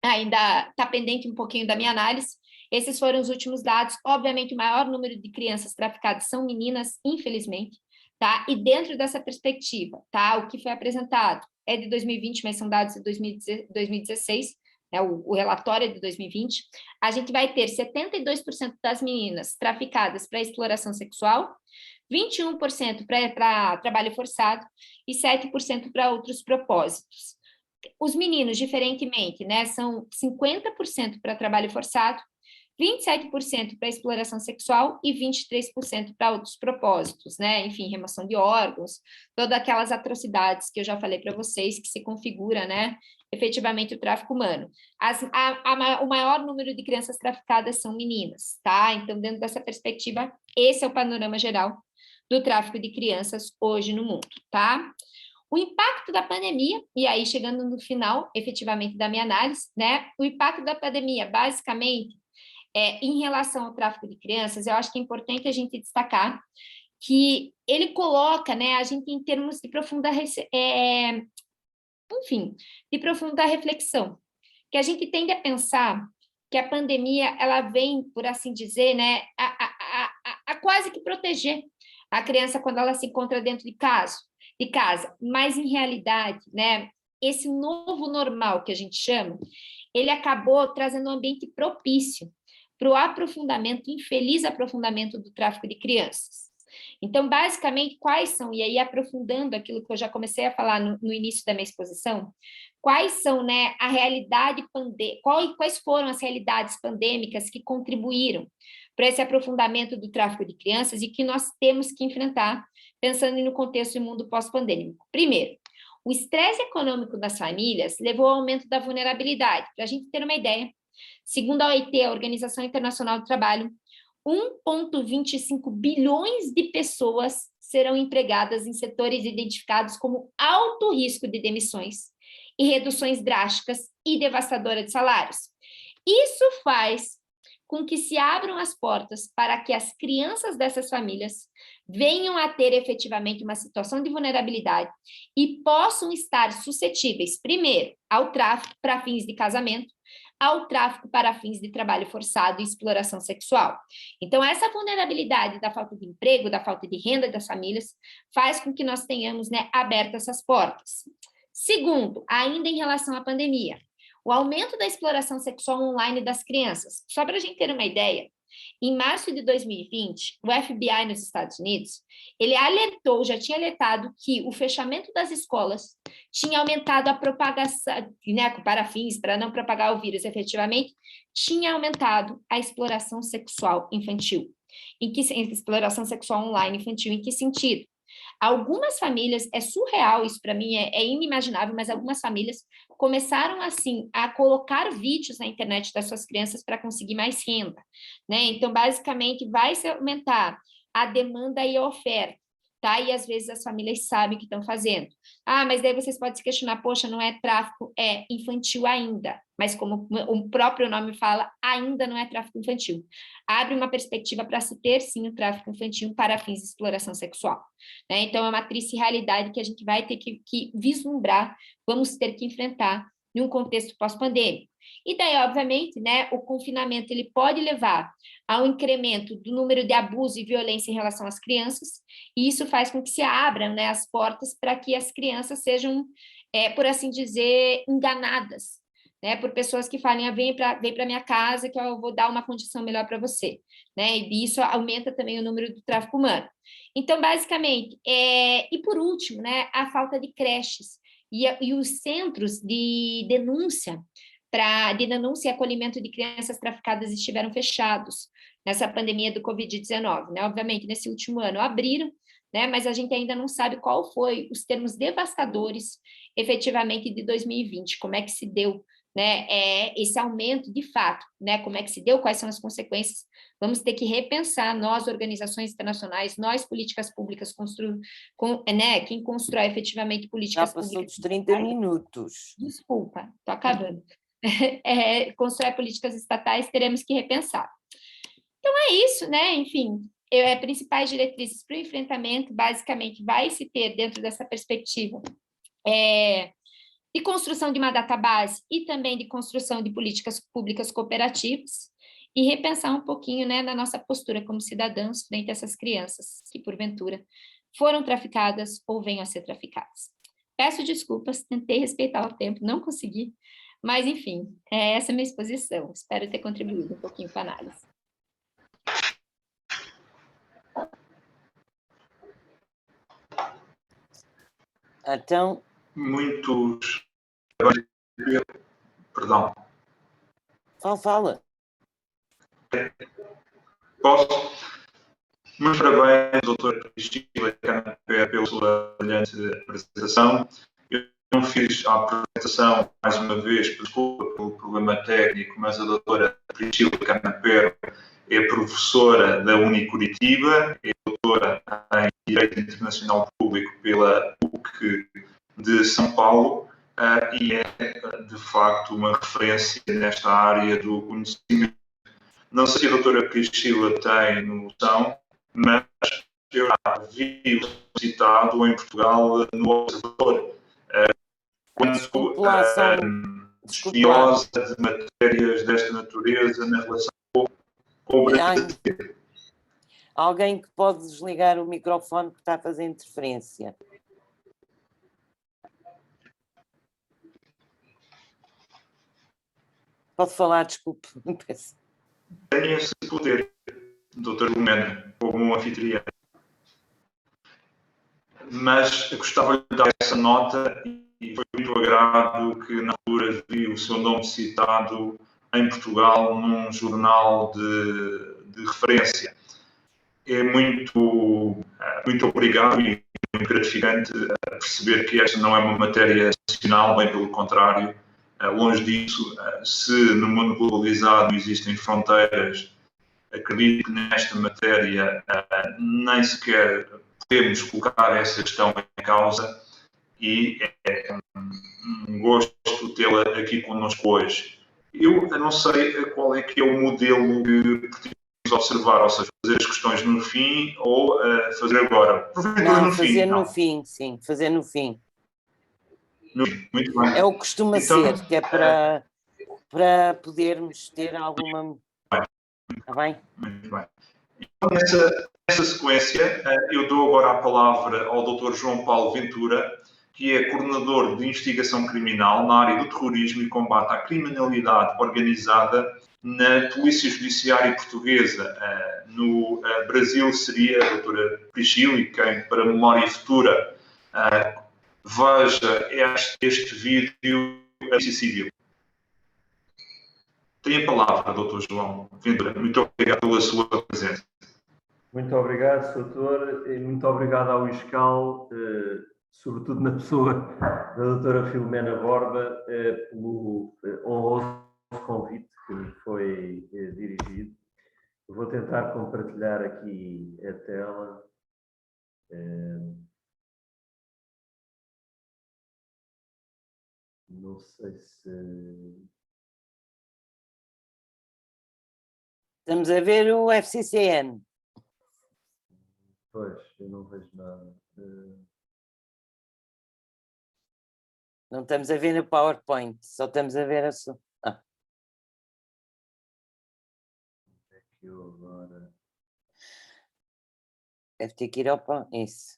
ainda está pendente um pouquinho da minha análise. Esses foram os últimos dados. Obviamente, o maior número de crianças traficadas são meninas, infelizmente, tá? E dentro dessa perspectiva, tá? O que foi apresentado é de 2020, mas são dados de 2016, né? O relatório é de 2020. A gente vai ter 72% das meninas traficadas para exploração sexual, 21% para trabalho forçado e 7% para outros propósitos. Os meninos, diferentemente, né, são 50% para trabalho forçado, 27% para exploração sexual e 23% para outros propósitos, né? Enfim, remoção de órgãos, todas aquelas atrocidades que eu já falei para vocês, que se configura, né? Efetivamente o tráfico humano. O maior número de crianças traficadas são meninas, tá? Então, dentro dessa perspectiva, esse é o panorama geral do tráfico de crianças hoje no mundo, tá? O impacto da pandemia, e aí chegando no final, efetivamente, da minha análise, né? O impacto da pandemia, basicamente, em relação ao tráfico de crianças, eu acho que é importante a gente destacar que ele coloca, né, a gente em termos de de profunda reflexão, que a gente tende a pensar que a pandemia, ela vem, por assim dizer, né, a quase que proteger a criança quando ela se encontra dentro de casa, mas em realidade, né, esse novo normal que a gente chama, ele acabou trazendo um ambiente propício para o aprofundamento, infeliz aprofundamento do tráfico de crianças. Então, basicamente, quais são, e aí aprofundando aquilo que eu já comecei a falar no início da minha exposição, quais são, né, a realidade quais foram as realidades pandêmicas que contribuíram para esse aprofundamento do tráfico de crianças e que nós temos que enfrentar, pensando no contexto do mundo pós-pandêmico. Primeiro, o estresse econômico das famílias levou ao aumento da vulnerabilidade. Para a gente ter uma ideia, segundo a OIT, a Organização Internacional do Trabalho, 1,25 bilhões de pessoas serão empregadas em setores identificados como alto risco de demissões e reduções drásticas e devastadoras de salários. Isso faz com que se abram as portas para que as crianças dessas famílias venham a ter efetivamente uma situação de vulnerabilidade e possam estar suscetíveis, primeiro, ao tráfico para fins de casamento, ao tráfico para fins de trabalho forçado e exploração sexual. Então, essa vulnerabilidade da falta de emprego, da falta de renda das famílias, faz com que nós tenhamos, né, aberto essas portas. Segundo, ainda em relação à pandemia, o aumento da exploração sexual online das crianças. Só para a gente ter uma ideia, em março de 2020, o FBI nos Estados Unidos, ele já tinha alertado que o fechamento das escolas tinha aumentado a propagação, né, para não propagar o vírus efetivamente, tinha aumentado a exploração sexual infantil. Exploração sexual online infantil, em que sentido? Algumas famílias, é surreal isso para mim, é inimaginável, mas algumas famílias começaram assim a colocar vídeos na internet das suas crianças para conseguir mais renda, né? Então, basicamente, vai se aumentar a demanda e a oferta, tá? E às vezes as famílias sabem o que estão fazendo. Ah, mas daí vocês podem se questionar, poxa, não é tráfico, é infantil ainda. Mas como o próprio nome fala, ainda não é tráfico infantil. Abre uma perspectiva para se ter, sim, o tráfico infantil para fins de exploração sexual, né? Então, é uma triste realidade que a gente vai ter que vislumbrar, vamos ter que enfrentar em um contexto pós-pandêmico. E daí, obviamente, né, o confinamento ele pode levar ao incremento do número de abuso e violência em relação às crianças, e isso faz com que se abram, né, as portas para que as crianças sejam, por assim dizer, enganadas, né, por pessoas que falem, vem para minha casa que eu vou dar uma condição melhor para você, né, e isso aumenta também o número do tráfico humano. Então, basicamente, e por último, né, a falta de creches e os centros de denúncia e acolhimento de crianças traficadas estiveram fechados nessa pandemia do Covid-19, né? Obviamente, nesse último ano abriram, né? Mas a gente ainda não sabe qual foi os termos devastadores, efetivamente, de 2020, como é que se deu, né? Esse aumento de fato, né? Como é que se deu, quais são as consequências? Vamos ter que repensar, nós, organizações internacionais, nós, políticas públicas, né? Quem constrói efetivamente políticas públicas. Já passou dos 30 minutos. Desculpa, estou acabando. Constrói políticas estatais, teremos que repensar. Então, é isso, né? Enfim, principais diretrizes para o enfrentamento, basicamente, vai se ter dentro dessa perspectiva de construção de uma database e também de construção de políticas públicas cooperativas e repensar um pouquinho, né, na nossa postura como cidadãos frente a essas crianças que, porventura, foram traficadas ou venham a ser traficadas. Peço desculpas, tentei respeitar o tempo, não consegui, mas, enfim, essa é a minha exposição. Espero ter contribuído um pouquinho com a análise. Então... Muitos Perdão. Fala. Posso? Muito parabéns, doutora Priscila Canapé, pela sua brilhante apresentação. Eu não fiz a apresentação, mais uma vez, desculpa pelo problema técnico, mas a doutora Priscila Canapé é professora da Unicuritiba, é doutora em Direito Internacional Público pela PUC de São Paulo e é, de facto, uma referência nesta área do conhecimento. Não sei se a doutora Priscila tem noção, mas eu já vi o citado em Portugal no Observador, quanto estudiosa de matérias desta natureza na relação com o Brasil. Alguém que pode desligar o microfone que está a fazer interferência. Pode falar, desculpe. Tenho esse poder, doutor Filomena, como anfitriã. Mas eu gostava de dar essa nota e foi muito agrado que na altura vi o seu nome citado em Portugal num jornal de referência. É muito obrigado e muito gratificante perceber que esta não é uma matéria nacional, bem pelo contrário. Longe disso, se no mundo globalizado existem fronteiras, acredito que nesta matéria nem sequer podemos colocar essa questão em causa e é um gosto tê-la aqui connosco hoje. Eu não sei qual é que é o modelo que pretendemos observar, ou seja, fazer as questões no fim ou fazer agora. Não, fazer no fim, sim, fazer no fim. Muito bem. É o que costuma ser, que é para podermos ter alguma... Está bem? Muito bem. Então, nessa sequência, eu dou agora a palavra ao Dr. João Paulo Ventura, que é coordenador de investigação criminal na área do terrorismo e combate à criminalidade organizada na Polícia Judiciária Portuguesa. No Brasil seria a doutora Priscila, e quem, para memória futura, veja este vídeo da Polícia Civil. Tem a palavra, Dr. João Ventura. Muito obrigado pela sua presença. Muito obrigado, Sr. Doutor, e muito obrigado ao ISCAL, sobretudo na pessoa da doutora Filomena Borba, pelo honroso convite que me foi dirigido. Eu vou tentar compartilhar aqui a tela. Não sei se... Estamos a ver o FCCN. Pois, eu não vejo nada. Não estamos a ver no PowerPoint, só estamos a ver a sua... É que eu agora... Deve ter que ir ao pão. Isso.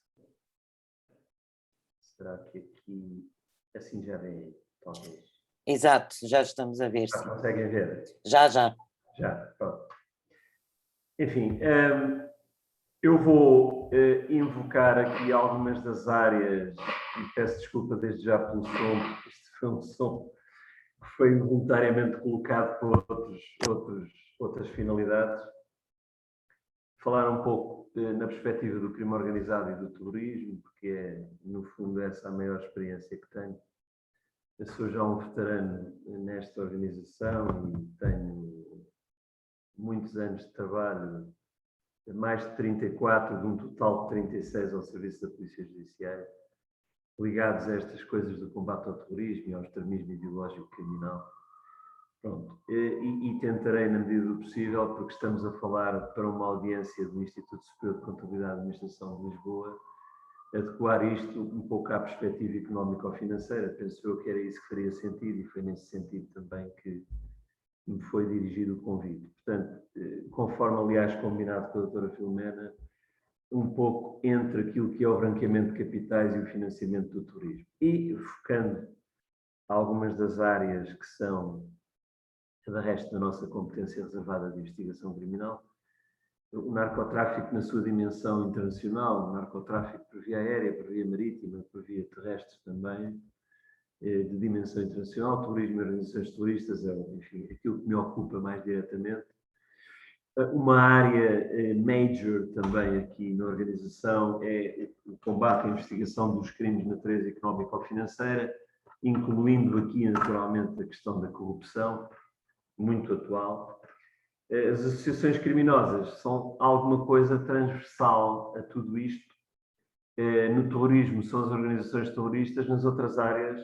Será que aqui... Assim já vem, talvez. Exato, já estamos a ver. Já conseguem ver? Já. Já, pronto. Enfim, eu vou invocar aqui algumas das áreas, e peço desculpa desde já pelo som, porque isto foi um som que foi voluntariamente colocado por outras finalidades. Falar um pouco na perspectiva do crime organizado e do terrorismo, porque é, no fundo, essa a maior experiência que tenho. Eu sou já um veterano nesta organização e tenho muitos anos de trabalho, mais de 34, de um total de 36 ao serviço da Polícia Judiciária, ligados a estas coisas do combate ao terrorismo e ao extremismo ideológico criminal. Pronto. E tentarei, na medida do possível, porque estamos a falar para uma audiência do Instituto Superior de Contabilidade e Administração de Lisboa, adequar isto um pouco à perspectiva económico-financeira. Penso eu que era isso que faria sentido e foi nesse sentido também que me foi dirigido o convite. Portanto, conforme aliás combinado com a doutora Filomena, um pouco entre aquilo que é o branqueamento de capitais e o financiamento do turismo. E focando algumas das áreas que são, de resto, da nossa competência reservada de investigação criminal, o narcotráfico na sua dimensão internacional, o narcotráfico por via aérea, por via marítima, por via terrestre também, de dimensão internacional. Turismo e organizações turistas é, enfim, aquilo que me ocupa mais diretamente. Uma área major também aqui na organização é o combate à investigação dos crimes de natureza económica ou financeira, incluindo aqui naturalmente a questão da corrupção, muito atual. As associações criminosas são alguma coisa transversal a tudo isto. No terrorismo são as organizações terroristas, nas outras áreas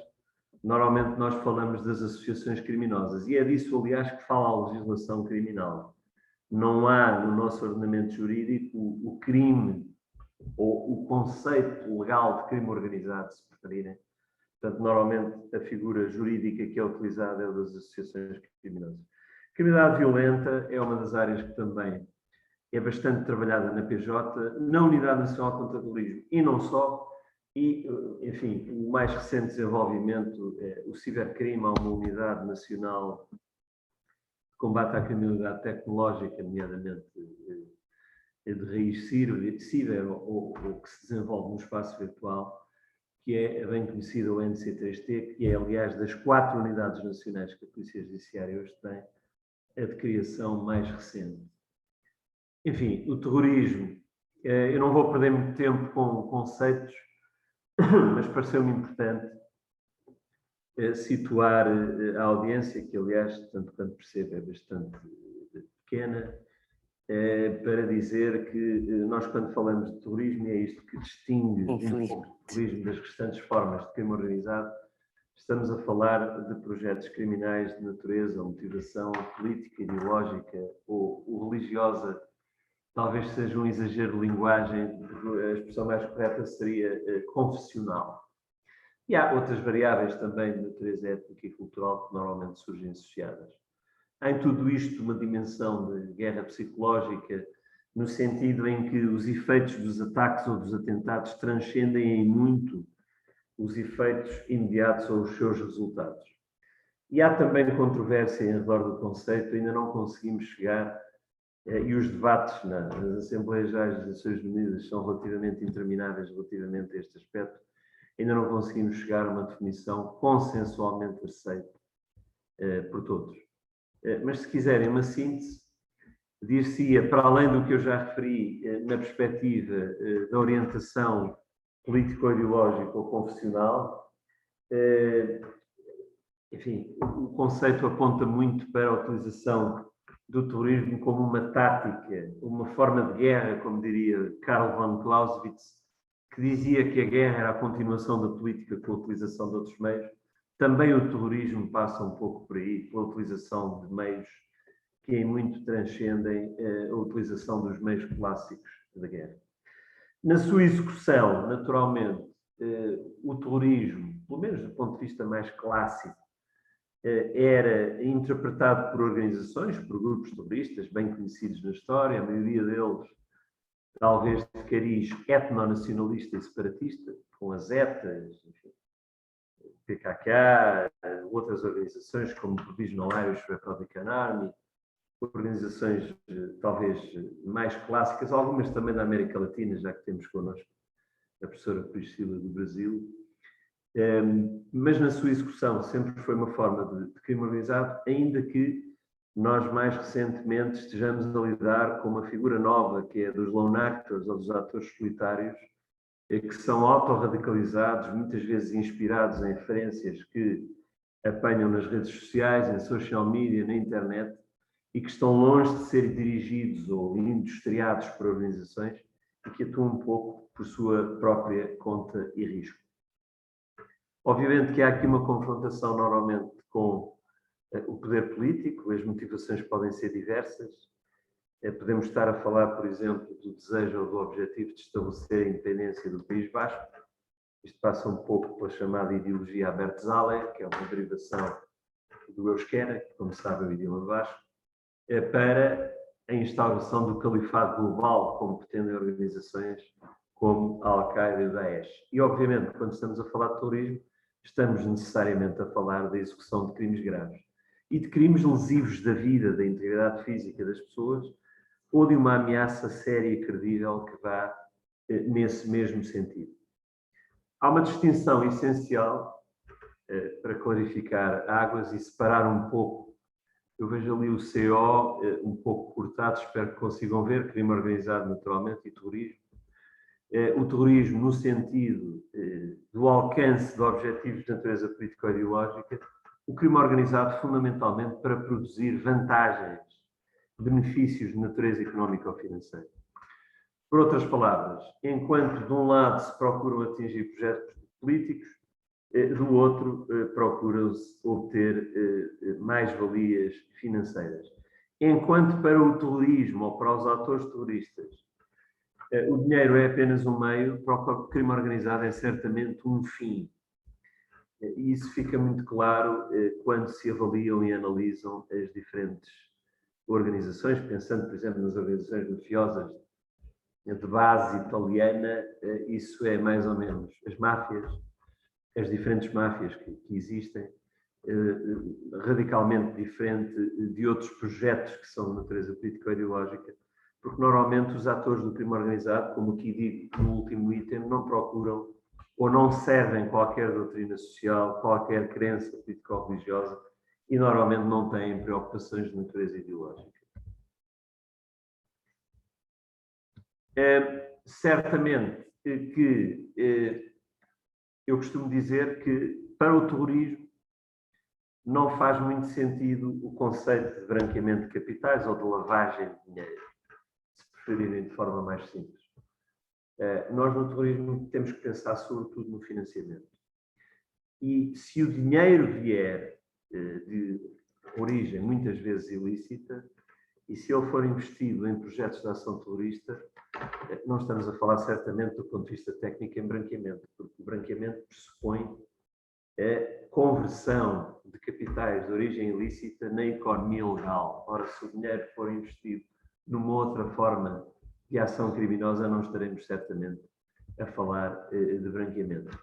normalmente nós falamos das associações criminosas, e é disso, aliás, que fala a legislação criminal. Não há no nosso ordenamento jurídico o crime ou o conceito legal de crime organizado, se preferirem. Portanto, normalmente a figura jurídica que é utilizada é a das associações criminosas. Criminalidade violenta é uma das áreas que também é bastante trabalhada na PJ, na Unidade Nacional contra o Terrorismo e não só. E, enfim, o mais recente desenvolvimento é o cibercrime, há uma unidade nacional de combate à criminalidade tecnológica, nomeadamente de raiz ciber ou que se desenvolve no espaço virtual, que é a bem conhecida o NC3T, que é, aliás, das 4 unidades nacionais que a Polícia Judiciária hoje tem, a de criação mais recente. Enfim, o terrorismo, eu não vou perder muito tempo com conceitos, mas pareceu-me importante situar a audiência, que aliás, tanto quanto percebo, é bastante pequena, para dizer que nós, quando falamos de terrorismo, é isto que distingue um pouco o terrorismo das restantes formas de crime organizado. Estamos a falar de projetos criminais de natureza ou motivação política, ideológica ou religiosa. Talvez seja um exagero de linguagem, a expressão mais correta seria confessional. E há outras variáveis também de natureza étnica e cultural que normalmente surgem associadas. Há em tudo isto uma dimensão de guerra psicológica, no sentido em que os efeitos dos ataques ou dos atentados transcendem em muito os efeitos imediatos ou os seus resultados. E há também controvérsia em redor do conceito, ainda não conseguimos chegar, e os debates nas Assembleias Gerais das Nações Unidas são relativamente intermináveis relativamente a este aspecto, ainda não conseguimos chegar a uma definição consensualmente aceita por todos. Mas se quiserem uma síntese, dir-se-ia, para além do que eu já referi na perspectiva da orientação político-ideológica ou confessional, enfim, o conceito aponta muito para a utilização do terrorismo como uma tática, uma forma de guerra, como diria Karl von Clausewitz, que dizia que a guerra era a continuação da política com a utilização de outros meios. Também o terrorismo passa um pouco por aí, pela utilização de meios que em muito transcendem a utilização dos meios clássicos da guerra. Na sua execução, naturalmente, o terrorismo, pelo menos do ponto de vista mais clássico, era interpretado por organizações, por grupos terroristas bem conhecidos na história, a maioria deles talvez de cariz etnonacionalista e separatista, com as ETAs, enfim, PKK, outras organizações como o Provisional Irish Republican Army, organizações talvez mais clássicas, algumas também da América Latina, já que temos connosco a professora Priscila do Brasil, mas na sua execução sempre foi uma forma de crime organizado, ainda que nós mais recentemente estejamos a lidar com uma figura nova, que é dos lone actors, ou dos atores solitários, que são autorradicalizados, muitas vezes inspirados em referências que apanham nas redes sociais, em social media, na internet, e que estão longe de ser dirigidos ou industriados por organizações e que atuam um pouco por sua própria conta e risco. Obviamente que há aqui uma confrontação normalmente com o poder político, as motivações podem ser diversas. Podemos estar a falar, por exemplo, do desejo ou do objetivo de estabelecer a independência do País Basco. Isto passa um pouco pela chamada ideologia Abertzale, que é uma derivação do euskera, que, como sabe, é o idioma basco, para a instauração do califado global, como pretendem organizações como a Al-Qaeda e o Daesh. E, obviamente, quando estamos a falar de terrorismo, estamos necessariamente a falar da execução de crimes graves e de crimes lesivos da vida, da integridade física das pessoas, ou de uma ameaça séria e credível que vá nesse mesmo sentido. Há uma distinção essencial para clarificar águas e separar um pouco. Eu vejo ali o CO um pouco cortado, espero que consigam ver, crime organizado naturalmente e terrorismo. O terrorismo no sentido do alcance de objetivos de natureza político-ideológica, o crime organizado fundamentalmente para produzir vantagens, benefícios de natureza económica ou financeira. Por outras palavras, enquanto de um lado se procuram atingir projetos políticos, do outro procura-se obter mais-valias financeiras. Enquanto para o terrorismo ou para os atores terroristas o dinheiro é apenas um meio, para o crime organizado é certamente um fim. E isso fica muito claro quando se avaliam e analisam as diferentes organizações, pensando, por exemplo, nas organizações mafiosas de base italiana, isso é mais ou menos as máfias, as diferentes máfias que existem, radicalmente diferente de outros projetos que são de natureza político-ideológica, porque normalmente os atores do crime organizado, como aqui digo no último item, não procuram ou não servem qualquer doutrina social, qualquer crença político-religiosa e normalmente não têm preocupações de natureza ideológica. Certamente que eu costumo dizer que para o terrorismo não faz muito sentido o conceito de branqueamento de capitais ou de lavagem de dinheiro, se preferirem de forma mais simples. Nós no terrorismo temos que pensar sobretudo no financiamento. E se o dinheiro vier de origem muitas vezes ilícita, e se ele for investido em projetos de ação terrorista, não estamos a falar certamente do ponto de vista técnico em branqueamento, porque o branqueamento pressupõe a conversão de capitais de origem ilícita na economia legal. Ora, se o dinheiro for investido numa outra forma de ação criminosa, não estaremos certamente a falar de branqueamento.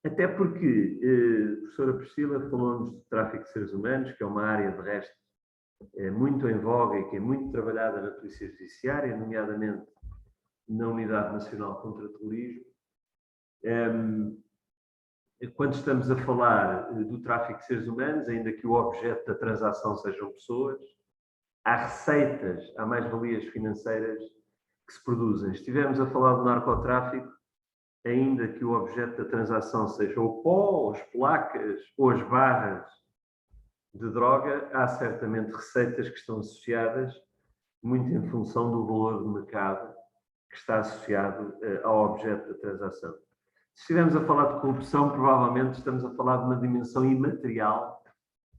Até porque a professora Priscila falou-nos de tráfico de seres humanos, que é uma área de resto muito em voga e que é muito trabalhada na Polícia Judiciária, nomeadamente na Unidade Nacional contra o Terrorismo. Quando estamos a falar do tráfico de seres humanos, ainda que o objeto da transação sejam pessoas, há receitas, há mais-valias financeiras que se produzem. Se estivermos a falar do narcotráfico, ainda que o objeto da transação seja o pó, as placas ou as barras de droga, há certamente receitas que estão associadas muito em função do valor do mercado que está associado ao objeto da transação. Se estivermos a falar de corrupção, provavelmente estamos a falar de uma dimensão imaterial,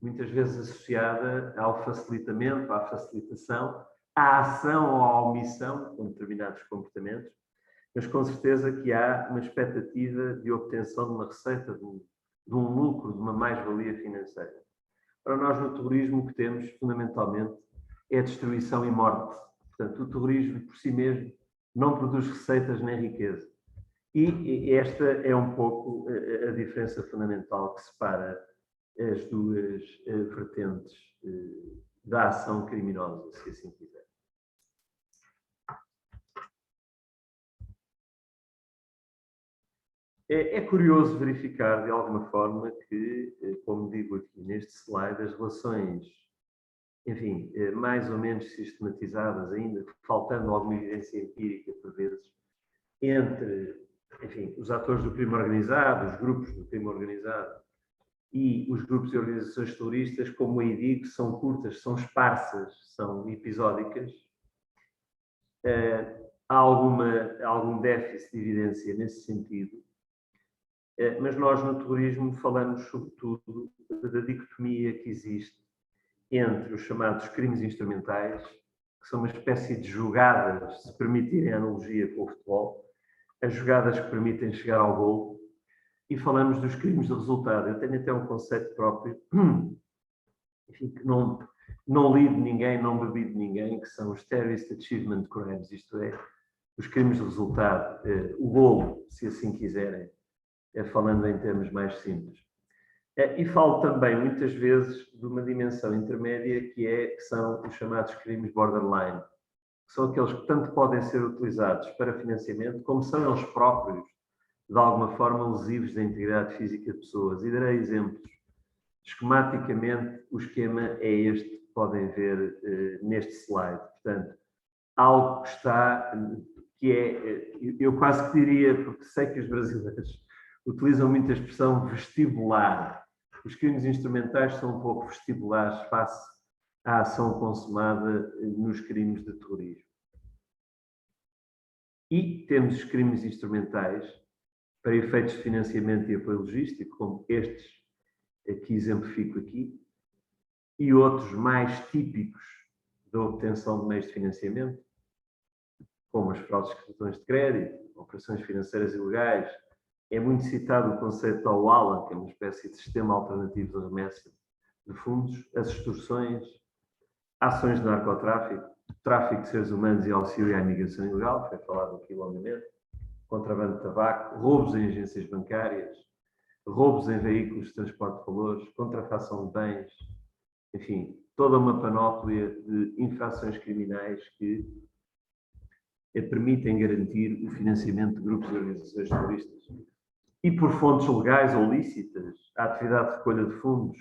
muitas vezes associada ao facilitamento, à facilitação, à ação ou à omissão com determinados comportamentos, mas com certeza que há uma expectativa de obtenção de uma receita, de um lucro, de uma mais-valia financeira. Para nós, no terrorismo, o que temos, fundamentalmente, é destruição e morte. Portanto, o terrorismo, por si mesmo, não produz receitas nem riqueza. E esta é um pouco a diferença fundamental que separa as duas vertentes da ação criminosa, se assim quiser. É curioso verificar, de alguma forma, que, como digo aqui neste slide, as relações, enfim, mais ou menos sistematizadas ainda, faltando alguma evidência empírica, por vezes, entre, enfim, os atores do crime organizado, os grupos do crime organizado e os grupos e organizações terroristas, como aí digo, são curtas, são esparsas, são episódicas. Há algum déficit de evidência nesse sentido. Mas nós, no terrorismo, falamos sobretudo da dicotomia que existe entre os chamados crimes instrumentais, que são uma espécie de jogadas, se permitirem a analogia com o futebol, as jogadas que permitem chegar ao golo, e falamos dos crimes de resultado. Eu tenho até um conceito próprio, enfim, que não li de ninguém, não bebi de ninguém, que são os Terrorist Achievement Crimes, isto é, os crimes de resultado, o golo, se assim quiserem, falando em termos mais simples. E falo também, muitas vezes, de uma dimensão intermédia que são os chamados crimes borderline, que são aqueles que tanto podem ser utilizados para financiamento, como são eles próprios de alguma forma lesivos da integridade física de pessoas. E darei exemplos. Esquematicamente, o esquema é este que podem ver neste slide. Portanto, algo que está, que é, eu quase que diria, porque sei que os brasileiros utilizam muito a expressão vestibular. Os crimes instrumentais são um pouco vestibulares face à ação consumada nos crimes de terrorismo. E temos os crimes instrumentais para efeitos de financiamento e apoio logístico, como estes que exemplifico aqui, e outros mais típicos da obtenção de meios de financiamento, como as fraudes de cartões de crédito, operações financeiras ilegais. É muito citado o conceito da OALA, que é uma espécie de sistema alternativo de remessa de fundos, as extorsões, ações de narcotráfico, tráfico de seres humanos e auxílio à imigração ilegal, foi falado aqui longamente, contrabando de tabaco, roubos em agências bancárias, roubos em veículos de transporte de valores, contrafação de bens, enfim, toda uma panóplia de infrações criminais que permitem garantir o financiamento de grupos e organizações terroristas. E por fontes legais ou lícitas, a atividade de recolha de fundos,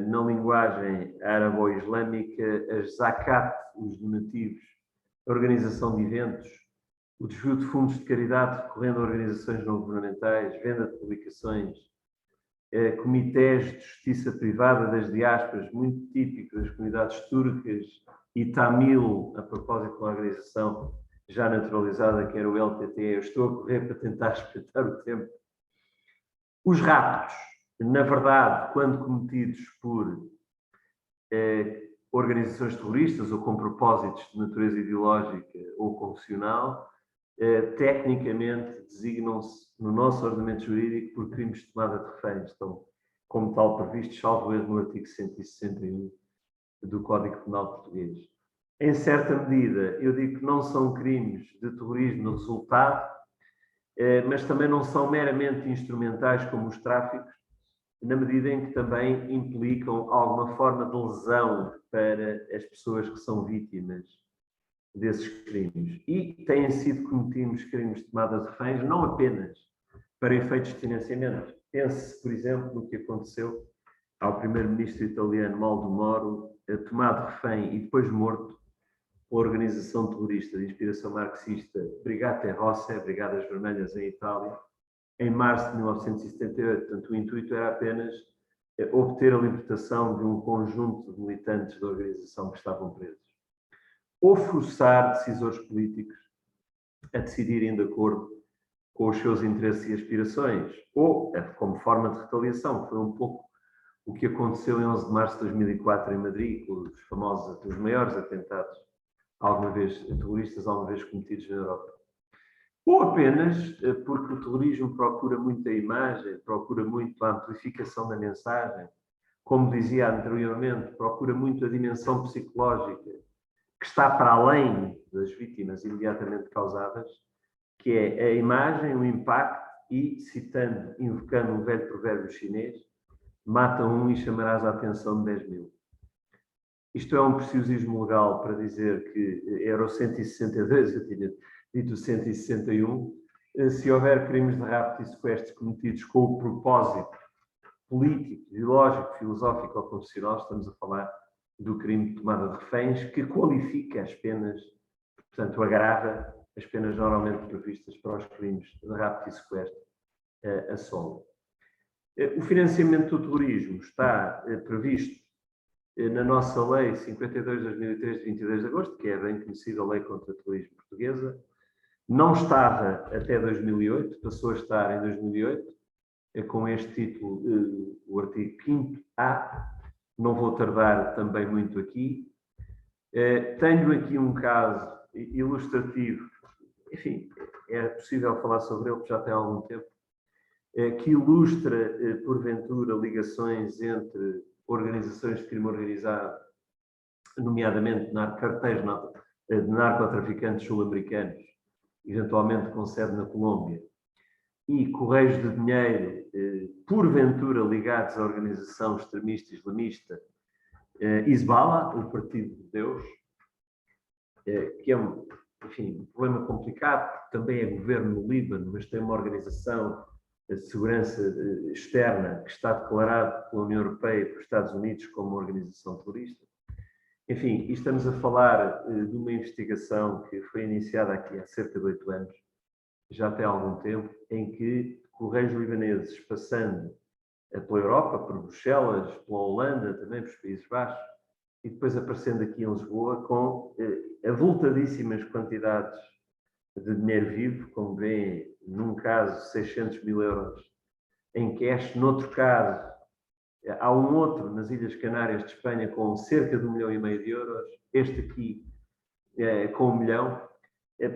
na linguagem árabo-islâmica, as zakat, os donativos, a organização de eventos, o desvio de fundos de caridade recorrendo a organizações não governamentais, venda de publicações, comitês de justiça privada das diásporas, muito típico das comunidades turcas e tamil, a propósito de uma organização já naturalizada, que era o LTT. Eu estou a correr para tentar respeitar o tempo. Os raptos, na verdade, quando cometidos por organizações terroristas ou com propósitos de natureza ideológica ou confessional, tecnicamente designam-se no nosso ordenamento jurídico por crimes de tomada de reféns. Estão, como tal, previstos, salvo erro, no artigo 161 do Código Penal português. Em certa medida, eu digo que não são crimes de terrorismo no resultado, mas também não são meramente instrumentais como os tráficos, na medida em que também implicam alguma forma de lesão para as pessoas que são vítimas desses crimes. E têm sido cometidos crimes de tomada de reféns, não apenas para efeitos de financiamento. Pense, por exemplo, no que aconteceu ao primeiro-ministro italiano Aldo Moro, tomado de refém e depois morto pela organização terrorista de inspiração marxista Brigate Rosse, Brigadas Vermelhas em Itália, em março de 1978. Portanto, o intuito era apenas obter a libertação de um conjunto de militantes da organização que estavam presos. Ou forçar decisores políticos a decidirem de acordo com os seus interesses e aspirações, ou como forma de retaliação. Foi um pouco o que aconteceu em 11 de março de 2004 em Madrid, com os famosos, os maiores atentados terroristas alguma vez cometidos na Europa. Ou apenas porque o terrorismo procura muito a imagem, procura muito a amplificação da mensagem, como dizia anteriormente, procura muito a dimensão psicológica, que está para além das vítimas imediatamente causadas, que é a imagem, o impacto e, invocando um velho provérbio chinês, mata um e chamarás a atenção de 10 mil. Isto é um preciosismo legal para dizer que era o 162, eu tinha dito o 161, se houver crimes de rapto e sequestro cometidos com o propósito político, ideológico, filosófico ou confessional, estamos a falar do crime de tomada de reféns, que qualifica as penas, portanto, agrava as penas normalmente previstas para os crimes de rapto e sequestro a solo. O financiamento do terrorismo está previsto na nossa Lei 52 de 2003, de 22 de agosto, que é a bem conhecida Lei contra o Terrorismo Portuguesa. Não estava até 2008, passou a estar em 2008, com este título, o artigo 5º-A. Não vou tardar também muito aqui. Tenho aqui um caso ilustrativo, enfim, é possível falar sobre ele, porque já tem algum tempo, que ilustra, porventura, ligações entre organizações de crime organizado, nomeadamente cartéis de narcotraficantes sul-americanos, eventualmente com sede na Colômbia, e correios de dinheiro, porventura ligados à organização extremista islamista Hezbollah, o Partido de Deus, que é enfim, um problema complicado, porque também é governo no Líbano, mas tem uma organização de segurança externa que está declarada pela União Europeia e pelos Estados Unidos como uma organização terrorista. Enfim, e estamos a falar de uma investigação que foi iniciada aqui há cerca de 8 anos, já tem algum tempo, em que correios libaneses passando pela Europa, por Bruxelas, pela Holanda, também pelos Países Baixos, e depois aparecendo aqui em Lisboa com avultadíssimas quantidades de dinheiro vivo, como vêem, num caso 600 mil euros em cash, noutro caso há um outro nas Ilhas Canárias de Espanha com cerca de 1,5 milhão de euros, este aqui com 1 milhão,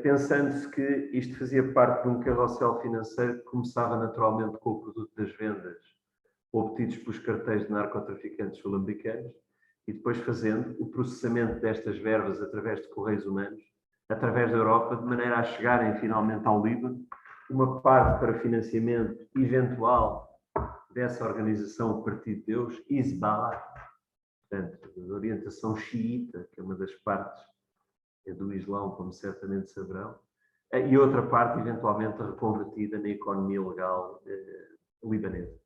pensando-se que isto fazia parte de um carrossel financeiro que começava naturalmente com o produto das vendas obtidos pelos cartéis de narcotraficantes sul-americanos e depois fazendo o processamento destas verbas através de correios humanos, através da Europa, de maneira a chegarem finalmente ao Líbano, uma parte para financiamento eventual dessa organização, o Partido de Deus, Hezbollah, portanto, de orientação xiita, que é uma das partes do Islão, como certamente saberão, e outra parte, eventualmente, reconvertida na economia legal libanesa.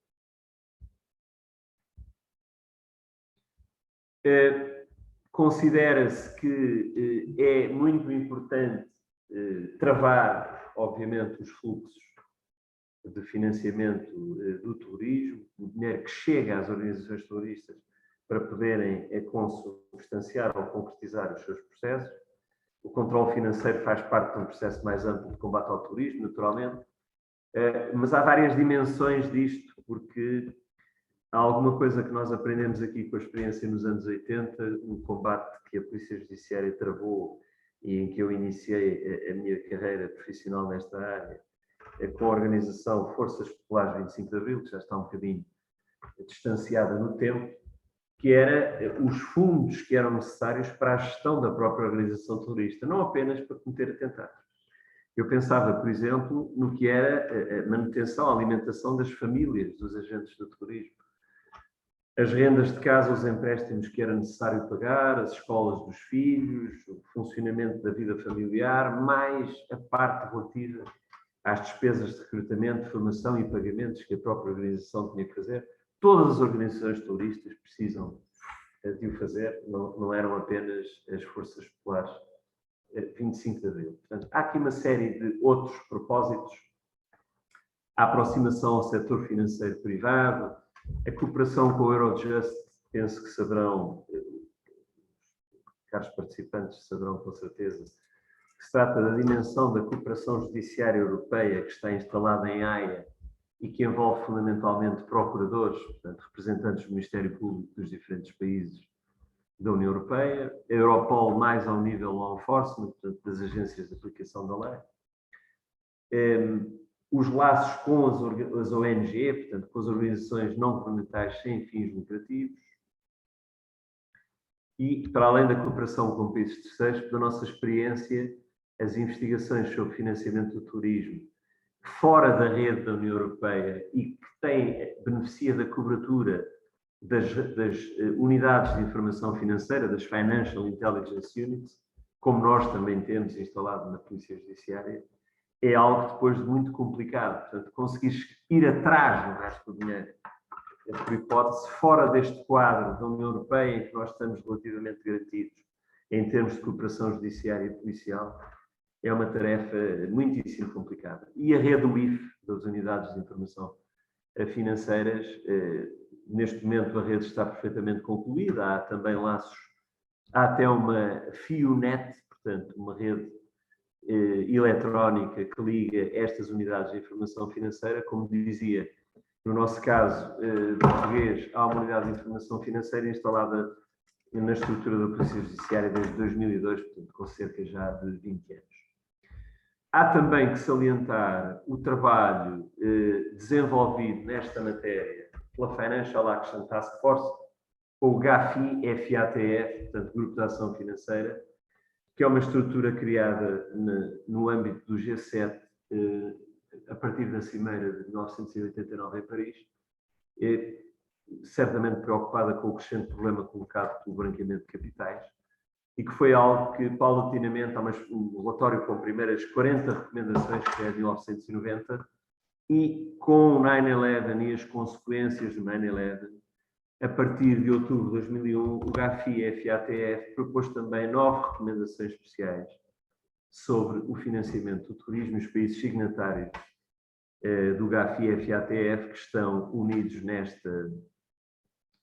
Considera-se que é muito importante travar, obviamente, os fluxos de financiamento do terrorismo, o dinheiro que chega às organizações terroristas para poderem consubstanciar ou concretizar os seus processos. O controle financeiro faz parte de um processo mais amplo de combate ao terrorismo, naturalmente, mas há várias dimensões disto, porque há alguma coisa que nós aprendemos aqui com a experiência nos anos 80, um combate que a Polícia Judiciária travou e em que eu iniciei a minha carreira profissional nesta área, com a organização Forças Populares 25 de Abril, que já está um bocadinho distanciada no tempo, que era os fundos que eram necessários para a gestão da própria organização terrorista, não apenas para cometer atentados. Eu pensava, por exemplo, no que era a manutenção, a alimentação das famílias dos agentes do terrorismo, as rendas de casa, os empréstimos que era necessário pagar, as escolas dos filhos, o funcionamento da vida familiar, mais a parte relativa às despesas de recrutamento, formação e pagamentos que a própria organização tinha que fazer. Todas as organizações terroristas precisam de o fazer, não eram apenas as Forças Populares 25 de Abril. Portanto, há aqui uma série de outros propósitos. A aproximação ao setor financeiro privado, a cooperação com o Eurojust, penso que saberão, caros participantes saberão com certeza, que se trata da dimensão da cooperação judiciária europeia que está instalada em Haia e que envolve fundamentalmente procuradores, portanto, representantes do Ministério Público dos diferentes países da União Europeia, a Europol mais ao nível law enforcement, portanto, das agências de aplicação da lei, os laços com as ONG, portanto, com as organizações não governamentais sem fins lucrativos, e, para além da cooperação com países terceiros, da nossa experiência, as investigações sobre financiamento do terrorismo fora da rede da União Europeia e que beneficia da cobertura das unidades de informação financeira, das Financial Intelligence Units, como nós também temos instalado na Polícia Judiciária, é algo depois de muito complicado. Portanto, conseguir ir atrás do resto do dinheiro, por hipótese, fora deste quadro da União Europeia em que nós estamos relativamente garantidos em termos de cooperação judiciária e policial, é uma tarefa muitíssimo complicada. E a rede UIF, das Unidades de Informação Financeiras, neste momento a rede está perfeitamente concluída, há também laços, há até uma FIUNET, portanto, uma rede eletrónica que liga estas unidades de informação financeira, como dizia, no nosso caso português, há uma unidade de informação financeira instalada na estrutura da Polícia Judiciária desde 2002, portanto, com cerca já de 20 anos. Há também que salientar o trabalho desenvolvido nesta matéria pela Financial Action Task Force, ou GAFI, FATF, portanto, Grupo de Ação Financeira, que é uma estrutura criada no âmbito do G7 a partir da Cimeira de 1989 em Paris, certamente preocupada com o crescente problema colocado pelo branqueamento de capitais, e que foi algo que, paulatinamente, há um relatório com primeiras 40 recomendações, que é de 1990, e com o 9/11 e as consequências do 9/11, a partir de outubro de 2001, o GAFI-FATF propôs também 9 recomendações especiais sobre o financiamento do terrorismo. Os países signatários do GAFI-FATF, que estão unidos nesta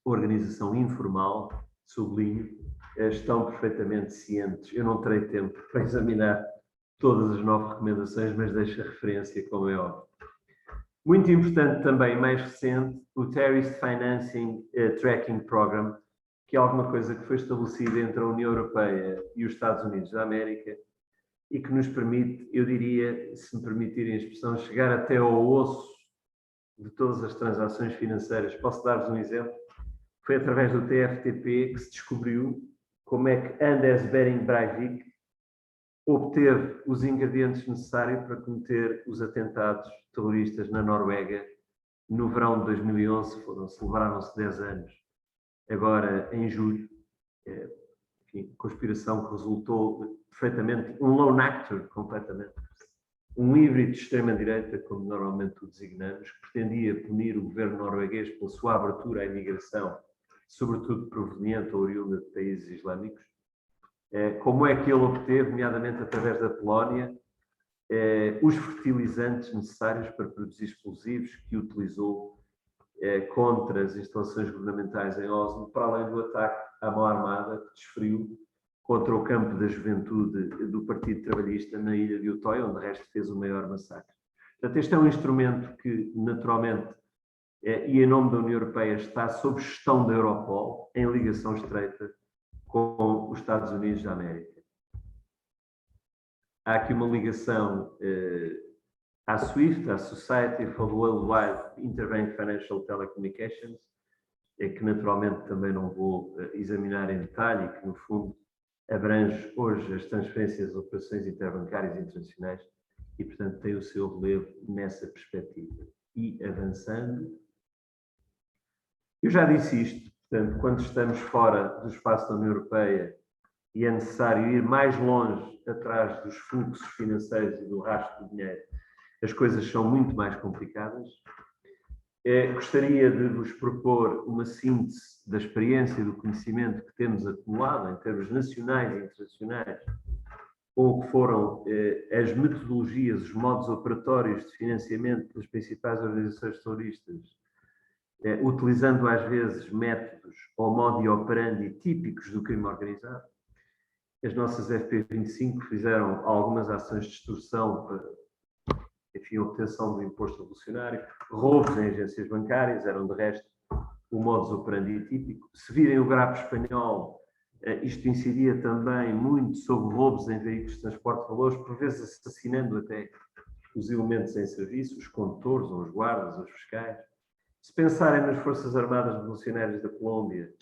organização informal, sublinho, estão perfeitamente cientes. Eu não terei tempo para examinar todas as 9 recomendações, mas deixo a referência, como é óbvio. Muito importante também, mais recente, o Terrorist Financing Tracking Program, que é alguma coisa que foi estabelecida entre a União Europeia e os Estados Unidos da América e que nos permite, eu diria, se me permitirem a expressão, chegar até ao osso de todas as transações financeiras. Posso dar-vos um exemplo? Foi através do TFTP que se descobriu como é que Anders Behring Breivik obteve os ingredientes necessários para cometer os atentados terroristas na Noruega no verão de 2011. Celebraram-se 10 anos. Agora, em julho, enfim, conspiração que resultou perfeitamente, um lone actor completamente, um híbrido de extrema-direita, como normalmente o designamos, que pretendia punir o governo norueguês pela sua abertura à imigração, sobretudo proveniente ou oriunda de países islâmicos. Como é que ele obteve, nomeadamente através da Polónia, os fertilizantes necessários para produzir explosivos que utilizou contra as instalações governamentais em Oslo, para além do ataque à mão armada que desferiu contra o campo da juventude do Partido Trabalhista na ilha de Utoy, onde de resto fez o maior massacre. Portanto, este é um instrumento que, naturalmente, e em nome da União Europeia, está sob gestão da Europol, em ligação estreita com os Estados Unidos da América. Há aqui uma ligação à SWIFT, à Society for Worldwide Interbank Financial Telecommunications, que naturalmente também não vou examinar em detalhe e que, no fundo, abrange hoje as transferências de operações interbancárias internacionais e, portanto, tem o seu relevo nessa perspectiva. E avançando, eu já disse isto, portanto, quando estamos fora do espaço da União Europeia e é necessário ir mais longe atrás dos fluxos financeiros e do rastro de dinheiro, as coisas são muito mais complicadas. Gostaria de vos propor uma síntese da experiência e do conhecimento que temos acumulado em termos nacionais e internacionais, com o que foram as metodologias, os modos operatórios de financiamento das principais organizações terroristas, utilizando às vezes métodos ou modi operandi típicos do crime organizado. As nossas FP25 fizeram algumas ações de extorsão para, enfim, obtenção do imposto revolucionário, roubos em agências bancárias, eram de resto o modus operandi típico. Se virem o GRAP espanhol, isto incidia também muito sobre roubos em veículos de transporte de valores, por vezes assassinando até os elementos em serviço, os condutores, ou os guardas, ou os fiscais. Se pensarem nas Forças Armadas Revolucionárias da Colômbia,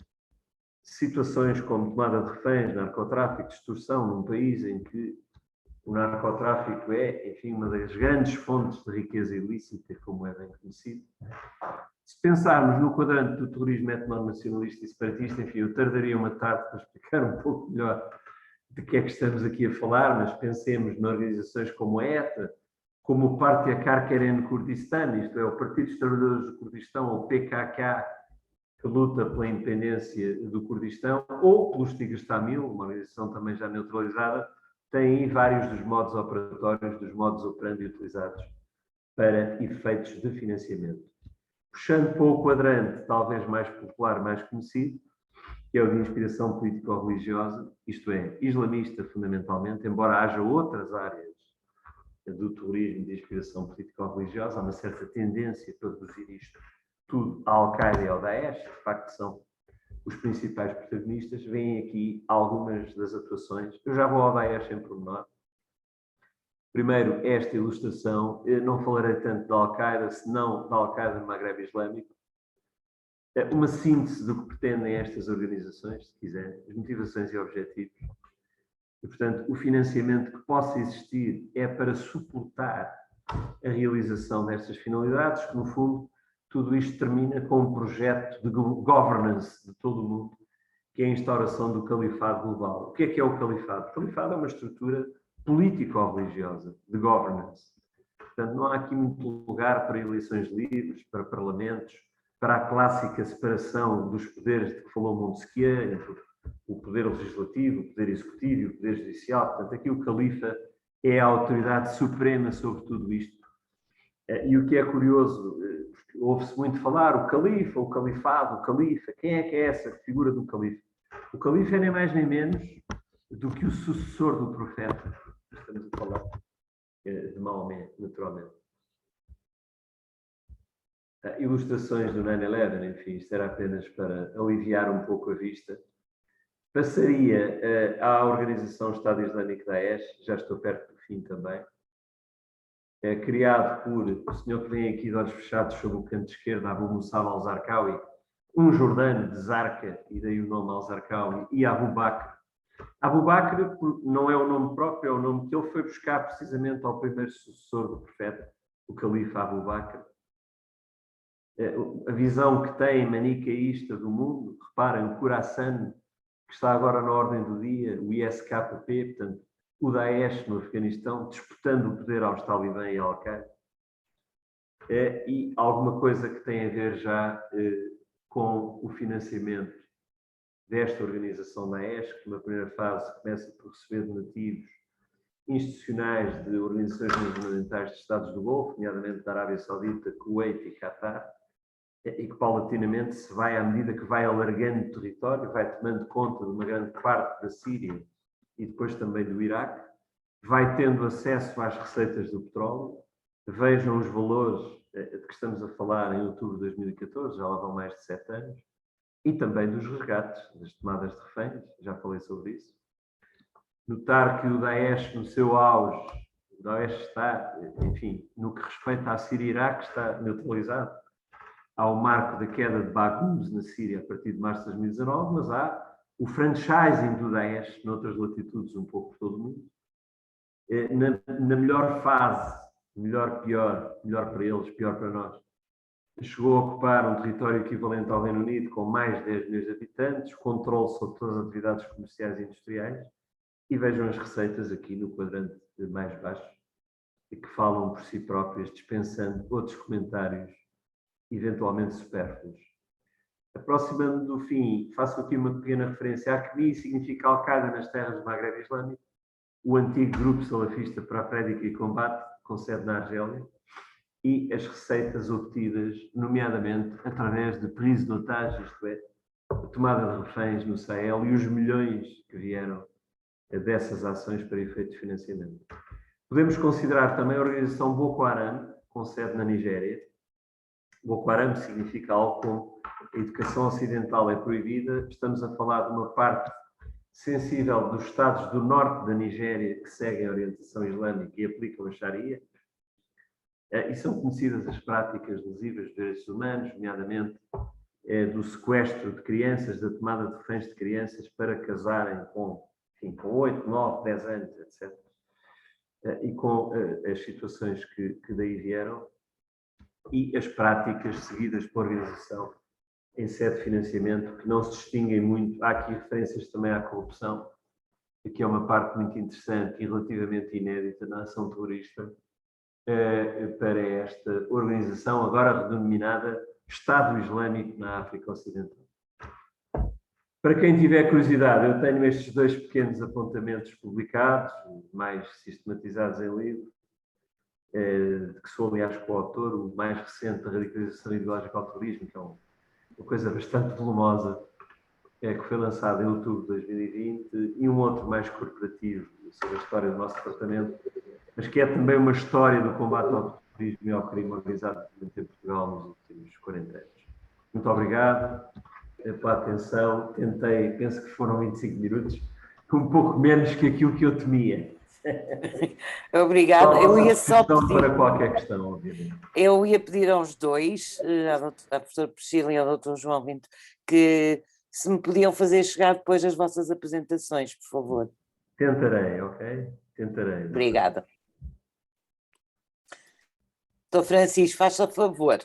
situações como tomada de reféns, narcotráfico, extorsão, num país em que o narcotráfico é, enfim, uma das grandes fontes de riqueza ilícita, como é bem conhecido. Se pensarmos no quadrante do terrorismo etnonacionalista e separatista, enfim, eu tardaria uma tarde para explicar um pouco melhor de que é que estamos aqui a falar, mas pensemos em organizações como a ETA, como o Partiya Kharkeren Kurdistan, isto é, o Partido dos Trabalhadores do Kurdistão, ou PKK, que luta pela independência do Kurdistão, ou pelos Tigres Tamil, uma organização também já neutralizada, tem vários dos modos operatórios, dos modos operandi utilizados para efeitos de financiamento. Puxando para o quadrante, talvez mais popular, mais conhecido, que é o de inspiração político-religiosa, isto é, islamista fundamentalmente, embora haja outras áreas do terrorismo de inspiração político-religiosa, há uma certa tendência para reduzir isto tudo à Al-Qaeda e ao Daesh, de facto são os principais protagonistas. Vêm aqui algumas das atuações. Eu já vou ao Daesh em pormenor. Primeiro, esta ilustração, eu não falarei tanto da Al-Qaeda, senão da Al-Qaeda no Magreb Islâmico. Uma síntese do que pretendem estas organizações, se quiserem, as motivações e objetivos. E, portanto, o financiamento que possa existir é para suportar a realização destas finalidades, que, no fundo, tudo isto termina com um projeto de governance de todo o mundo que é a instauração do califado global. O que é o califado? O califado é uma estrutura político-religiosa, de governance. Portanto, não há aqui muito lugar para eleições livres, para parlamentos, para a clássica separação dos poderes de que falou Montesquieu, entre o poder legislativo, o poder executivo e o poder judicial. Portanto, aqui o califa é a autoridade suprema sobre tudo isto. E o que é curioso, ouve-se muito falar o califa, o califado, o califa. Quem é que é essa figura do califa? O califa é nem mais nem menos do que o sucessor do profeta. Estamos a falar de Maomé, naturalmente. Ilustrações do 9/11, enfim, isto era apenas para aliviar um pouco a vista. Passaria à Organização Estado Islâmico Daesh, já estou perto do fim também, criado por o senhor que vem aqui de olhos fechados sobre o canto esquerdo, Abu Musab al-Zarqawi, um jordano de Zarqa, e daí o nome al-Zarqawi, e Abu Bakr. Abu Bakr não é o nome próprio, é o nome que ele foi buscar precisamente ao primeiro sucessor do profeta, o califa Abu Bakr. A visão que tem manicaísta do mundo, reparem, o Khorasan, que está agora na ordem do dia, o ISKP, portanto, o Daesh no Afeganistão, disputando o poder aos Talibã e ao Al-Qaeda, e alguma coisa que tem a ver já com o financiamento desta organização Daesh, que numa primeira fase começa por receber donativos institucionais de organizações não governamentais de Estados do Golfo, nomeadamente da Arábia Saudita, Kuwait e Qatar, e que paulatinamente se vai, à medida que vai alargando o território, vai tomando conta de uma grande parte da Síria e depois também do Iraque, vai tendo acesso às receitas do petróleo. Vejam os valores de que estamos a falar em outubro de 2014, já lá vão mais de 7 anos, e também dos resgates, das tomadas de reféns, já falei sobre isso. Notar que o Daesh, no seu auge, o Daesh está, enfim, no que respeita à Síria e Iraque, está neutralizado. Há o marco da queda de Baghouz na Síria a partir de março de 2019, mas há o franchising do Daesh noutras latitudes um pouco por todo o mundo. Na melhor fase, melhor para eles, pior para nós, chegou a ocupar um território equivalente ao Reino Unido com mais de 10 milhões de habitantes, controle sobre todas as atividades comerciais e industriais, e vejam as receitas aqui no quadrante mais baixo, que falam por si próprias, dispensando outros comentários eventualmente supérfluos. Aproximando do fim, faço aqui uma pequena referência à CNI, significa Al-Qaeda nas terras do Maghreb Islâmico, o antigo grupo salafista para a prédica e combate, com sede na Argélia, e as receitas obtidas, nomeadamente através de prise de otagens, isto é, a tomada de reféns no Sahel e os milhões que vieram dessas ações para efeito de financiamento. Podemos considerar também a organização Boko Haram, com sede na Nigéria. Boko Haram significa algo como a educação ocidental é proibida. Estamos a falar de uma parte sensível dos estados do norte da Nigéria que seguem a orientação islâmica e aplicam a Sharia. E são conhecidas as práticas lesivas dos direitos humanos, nomeadamente do sequestro de crianças, da tomada de reféns de crianças para casarem com 8, 9, 10 anos, etc. E com as situações que daí vieram e as práticas seguidas pela organização em sede de financiamento, que não se distinguem muito. Há aqui referências também à corrupção, que é uma parte muito interessante e relativamente inédita na ação terrorista para esta organização, agora redenominada Estado Islâmico na África Ocidental. Para quem tiver curiosidade, eu tenho estes 2 pequenos apontamentos publicados, mais sistematizados em livro, de que sou, aliás, coautor, o mais recente da radicalização ideológica ao terrorismo, que é uma coisa bastante volumosa, que foi lançado em outubro de 2020, e um outro mais corporativo sobre a história do nosso departamento, mas que é também uma história do combate ao terrorismo e ao crime organizado em Portugal nos últimos 40 anos. Muito obrigado pela atenção. Tentei, penso que foram 25 minutos, um pouco menos que aquilo que eu temia. Obrigada. Eu ia só pedir para qualquer questão, obviamente. Eu ia pedir aos dois, à professora Priscila e ao doutor João Vinto, que se me podiam fazer chegar depois as vossas apresentações, por favor. Tentarei, ok? Tentarei. Obrigada. Doutor Francisco, faça favor.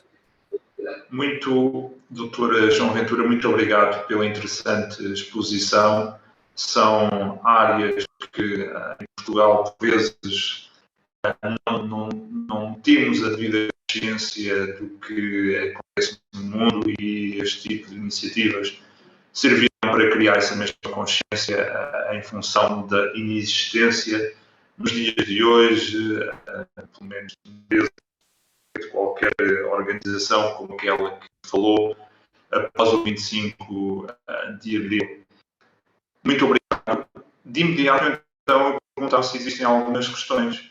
Doutora João Ventura, muito obrigado pela interessante exposição. São áreas que em Portugal, por vezes, não temos a devida consciência do que acontece no mundo, e este tipo de iniciativas serviram para criar essa mesma consciência em função da inexistência nos dias de hoje, pelo menos de qualquer organização como aquela que falou após o 25 de abril. Muito obrigado. De imediato, então, eu perguntar se existem algumas questões.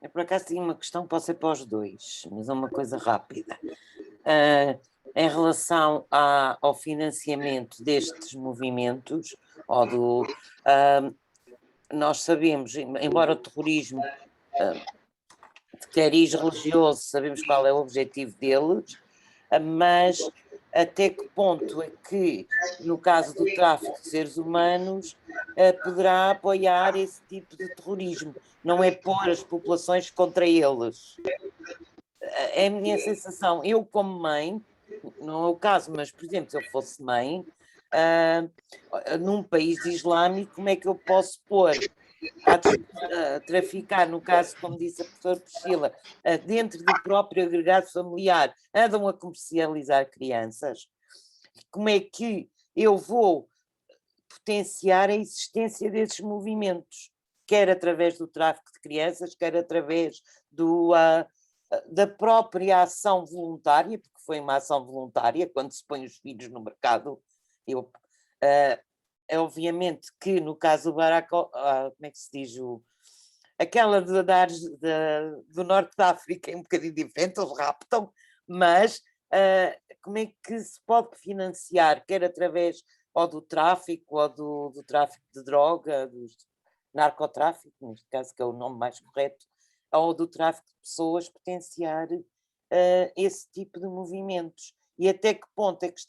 Eu, por acaso, tinha uma questão, pode ser para os dois, mas é uma coisa rápida. Em relação ao financiamento destes movimentos, nós sabemos, embora o terrorismo de cariz religioso, sabemos qual é o objetivo deles, mas até que ponto é que, no caso do tráfico de seres humanos, poderá apoiar esse tipo de terrorismo? Não é pôr as populações contra eles. É a minha sensação. Eu, como mãe, não é o caso, mas, por exemplo, se eu fosse mãe, num país islâmico, como é que eu posso pôr a traficar, no caso, como disse a professora Priscila, dentro do próprio agregado familiar, andam a comercializar crianças? Como é que eu vou potenciar a existência desses movimentos, quer através do tráfico de crianças, quer através da própria ação voluntária, porque foi uma ação voluntária, quando se põe os filhos no mercado. É obviamente que no caso do Barack, como é que se diz, aquela do norte da África é um bocadinho diferente, eles raptam, mas como é que se pode financiar, quer através ou do tráfico, ou do tráfico de droga, do narcotráfico, neste caso, que é o nome mais correto, ou do tráfico de pessoas, potenciar esse tipo de movimentos? E até que ponto é que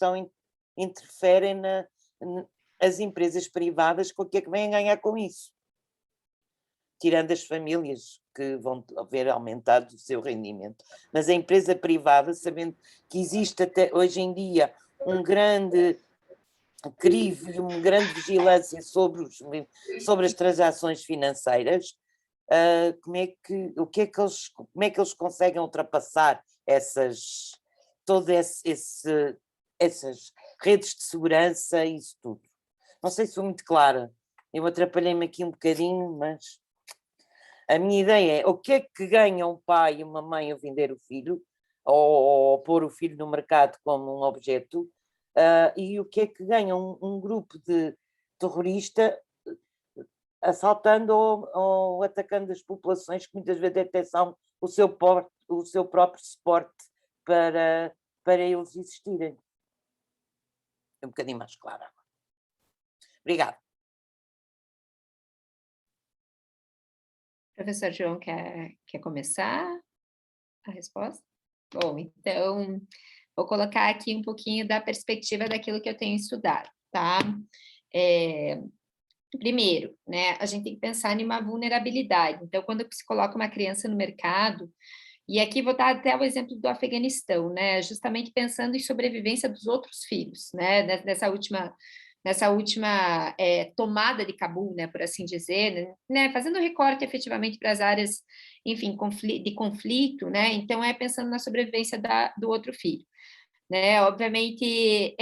interferem as empresas privadas, com o que é que vêm ganhar com isso? Tirando as famílias que vão ver aumentado o seu rendimento. Mas a empresa privada, sabendo que existe até hoje em dia um grande crivo e uma grande vigilância sobre as transações financeiras, como é que eles conseguem ultrapassar todas essas redes de segurança e isso tudo? Não sei se sou muito clara, eu atrapalhei-me aqui um bocadinho, mas a minha ideia é: o que é que ganha um pai e uma mãe ao vender o filho, ou pôr o filho no mercado como um objeto, e o que é que ganha um grupo de terrorista assaltando ou atacando as populações, que muitas vezes até são o seu próprio suporte para eles existirem? É um bocadinho mais clara. Obrigada. Professor João, quer começar a resposta? Bom, então, vou colocar aqui um pouquinho da perspectiva daquilo que eu tenho estudado, tá? Primeiro, né, a gente tem que pensar em uma vulnerabilidade. Então, quando se coloca uma criança no mercado, e aqui vou dar até o exemplo do Afeganistão, né, justamente pensando em sobrevivência dos outros filhos, né, nessa última tomada de Cabul, né, por assim dizer, né, fazendo recorte efetivamente para as áreas, enfim, de conflito, né, então pensando na sobrevivência do outro filho, né, obviamente,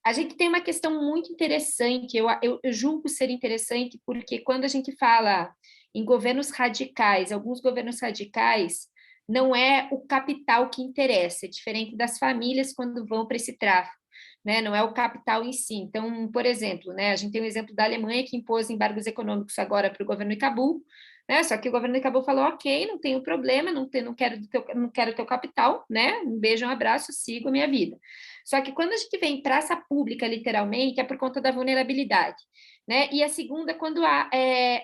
a gente tem uma questão muito interessante, eu julgo ser interessante, porque quando a gente fala em governos radicais, alguns governos radicais, não é o capital que interessa, é diferente das famílias quando vão para esse tráfico, né? Não é o capital em si. Então, por exemplo, né, a gente tem o exemplo da Alemanha, que impôs embargos econômicos agora para o governo de Cabul, né? Só que o governo de Cabul falou: ok, não tenho problema, não quero teu capital, né? Um beijo, um abraço, sigo a minha vida. Só que quando a gente vê em praça pública, literalmente, é por conta da vulnerabilidade, né? E a segunda, quando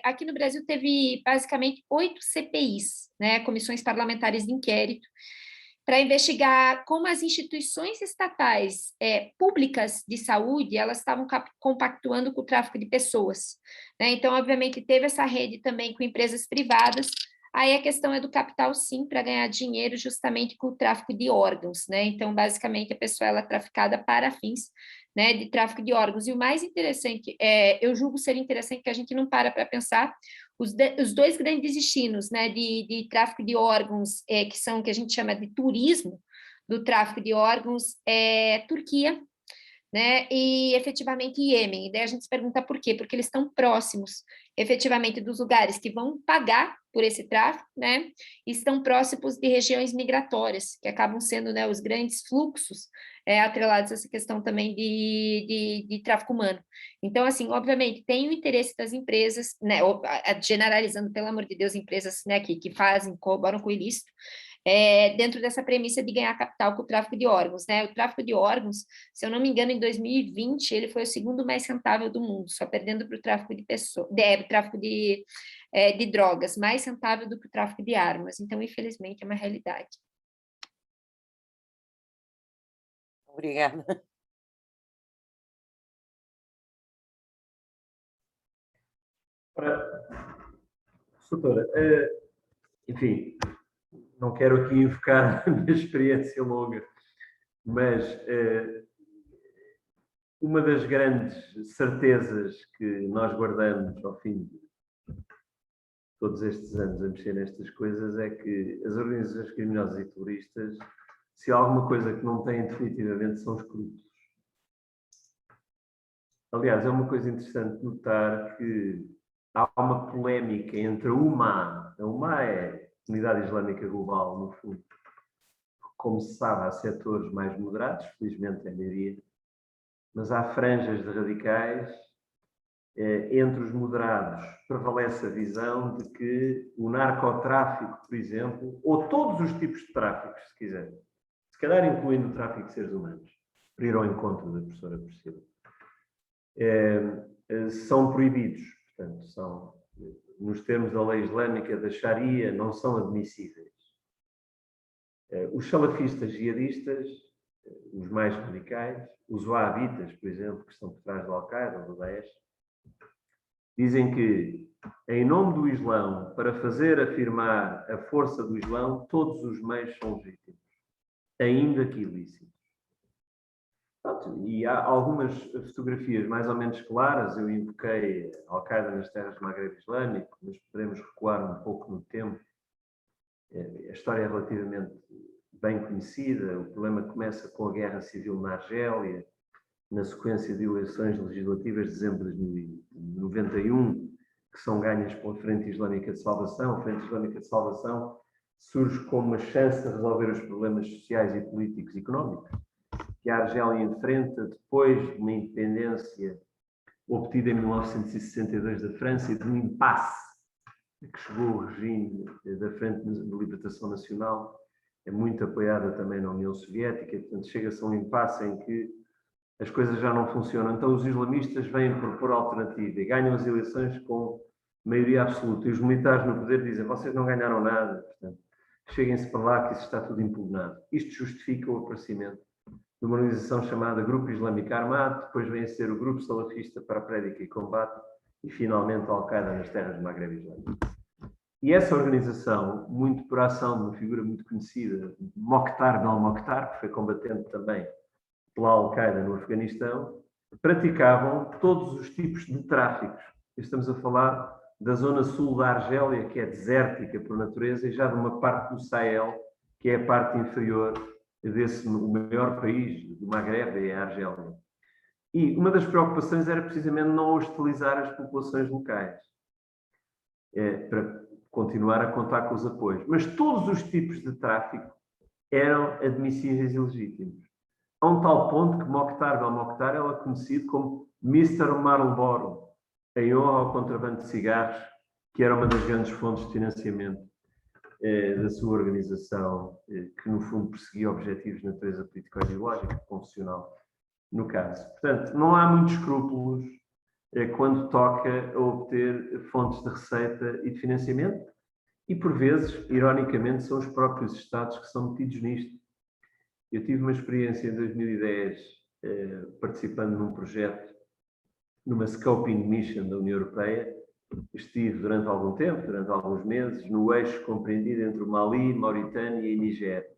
aqui no Brasil teve basicamente 8 CPIs, né? Comissões parlamentares de inquérito, para investigar como as instituições estatais públicas de saúde elas estavam compactuando com o tráfico de pessoas, né? Então, obviamente, teve essa rede também com empresas privadas. Aí a questão é do capital, sim, para ganhar dinheiro justamente com o tráfico de órgãos, né? Então, basicamente, a pessoa ela é traficada para fins, né, de tráfico de órgãos. E o mais interessante, eu julgo ser interessante que a gente não para pensar os dois grandes destinos, né, de tráfico de órgãos, que são o que a gente chama de turismo do tráfico de órgãos, Turquia, né, e efetivamente Iêmen. E daí a gente se pergunta por quê? Porque eles estão próximos, efetivamente, dos lugares que vão pagar por esse tráfico, né, e estão próximos de regiões migratórias, que acabam sendo, né, os grandes fluxos atrelados a essa questão também de tráfico humano. Então, assim, obviamente, tem o interesse das empresas, né, generalizando, pelo amor de Deus, empresas, né, que fazem, colaboram com o ilícito, dentro dessa premissa de ganhar capital com o tráfico de órgãos, né? O tráfico de órgãos, se eu não me engano, em 2020, ele foi o segundo mais rentável do mundo, só perdendo para o tráfico de pessoas, tráfico de drogas, mais rentável do que o tráfico de armas. Então, infelizmente, é uma realidade. Obrigada. Doutora, enfim, não quero aqui invocar a minha experiência longa, mas uma das grandes certezas que nós guardamos ao fim de todos estes anos a mexer nestas coisas é que as organizações criminosas e terroristas, se há alguma coisa que não têm definitivamente, são escrúpulos. Aliás, é uma coisa interessante notar que há uma polémica entre a UMA é a Comunidade Islâmica Global, no fundo. Como se sabe, há setores mais moderados, felizmente é a maioria, mas há franjas de radicais. Entre os moderados prevalece a visão de que o narcotráfico, por exemplo, ou todos os tipos de tráficos, se quiser, se calhar incluindo o tráfico de seres humanos, para ir ao encontro da professora Priscila, são proibidos. Portanto, são, nos termos da lei islâmica, da Sharia, não são admissíveis. Os salafistas jihadistas, os mais radicais, os wahhabitas, por exemplo, que estão por trás da Al-Qaeda ou do Daesh, dizem que, em nome do Islão, para fazer afirmar a força do Islão, todos os meios são legítimos, ainda que ilícitos. Pronto, e há algumas fotografias mais ou menos claras. Eu invoquei a Al-Qaeda nas terras do Magreb Islâmico, mas podemos recuar um pouco no tempo. A história é relativamente bem conhecida. O problema começa com a guerra civil na Argélia, na sequência de eleições legislativas de dezembro de 91, que são ganhas pela Frente Islâmica de Salvação. A Frente Islâmica de Salvação surge como uma chance de resolver os problemas sociais e políticos e económicos que a Argélia enfrenta depois de uma independência obtida em 1962 da França e de um impasse que chegou o regime da Frente de Libertação Nacional, é muito apoiada também na União Soviética, e, portanto, chega-se a um impasse em que as coisas já não funcionam. Então os islamistas vêm propor alternativa e ganham as eleições com maioria absoluta. E os militares no poder dizem: vocês não ganharam nada, portanto, cheguem-se para lá que isso está tudo impugnado. Isto justifica o aparecimento de uma organização chamada Grupo Islâmico Armado, depois vem a ser o Grupo Salafista para a Prédica e Combate e finalmente a Al-Qaeda nas terras do Magreb Islâmico. E essa organização, muito por ação de uma figura muito conhecida, Mokhtar Belmokhtar, que foi combatente também pela Al-Qaeda no Afeganistão, praticavam todos os tipos de tráficos. Estamos a falar da zona sul da Argélia, que é desértica por natureza, e já de uma parte do Sahel, que é a parte inferior desse, o maior país do Magreb, é a Argélia. E uma das preocupações era precisamente não hostilizar as populações locais, para continuar a contar com os apoios. Mas todos os tipos de tráfico eram admissíveis e legítimos. A um tal ponto que Mokhtar Belmokhtar era conhecido como Mr. Marlboro, em honra ao contrabando de cigarros, que era uma das grandes fontes de financiamento da sua organização, que no fundo perseguia objetivos de natureza político-ideológica, confessional, no caso. Portanto, não há muitos escrúpulos quando toca a obter fontes de receita e de financiamento, E, por vezes, ironicamente, são os próprios Estados que são metidos nisto. Eu tive uma experiência em 2010, participando num projeto, numa Scoping Mission da União Europeia. Estive durante algum tempo, durante alguns meses, no eixo compreendido entre o Mali, Mauritânia e Níger.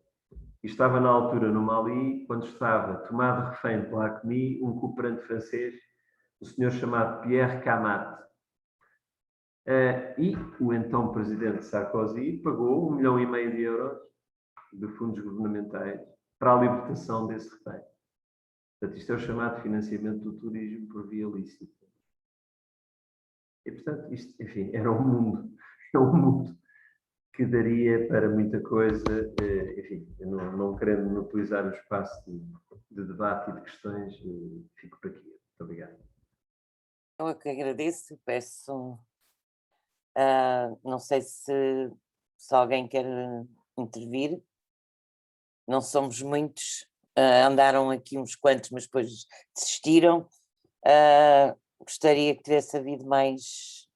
E estava na altura no Mali, quando estava tomado refém pela AQMI, um cooperante francês, um senhor chamado Pierre Camat. E o então presidente Sarkozy pagou 1,5 milhão de euros de fundos governamentais para a libertação desse refém. Portanto, isto é o chamado financiamento do turismo por via lícita. E, portanto, isto, enfim, era um mundo que daria para muita coisa. Enfim, eu não querendo monopolizar o espaço de debate e de questões, fico por aqui. Muito obrigado. Eu é que agradeço, peço. Não sei se alguém quer intervir. Não somos muitos, andaram aqui uns quantos, mas depois desistiram. Gostaria que tivesse havido mais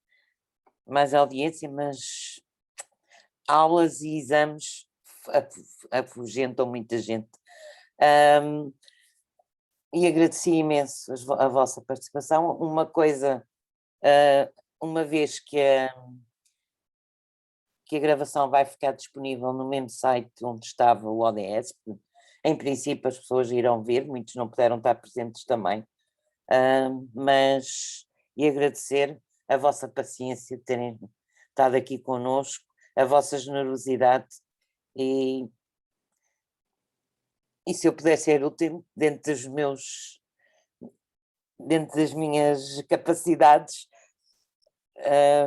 audiência, mas aulas e exames afugentam muita gente. E agradeci imenso a vossa participação. Uma coisa, uma vez que a gravação vai ficar disponível no mesmo site onde estava o ODS, em princípio as pessoas irão ver, muitos não puderam estar presentes também, e agradecer a vossa paciência de terem estado aqui connosco, a vossa generosidade e se eu puder ser útil dentro das minhas capacidades,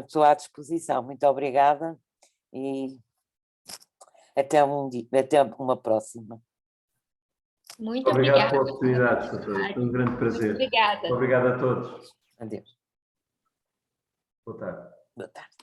estou à disposição. Muito obrigada e até uma próxima. Muito Obrigado obrigada. pela oportunidade, doutora. Foi um grande prazer. Obrigada. Obrigado a todos. Adeus. Boa tarde. Boa tarde.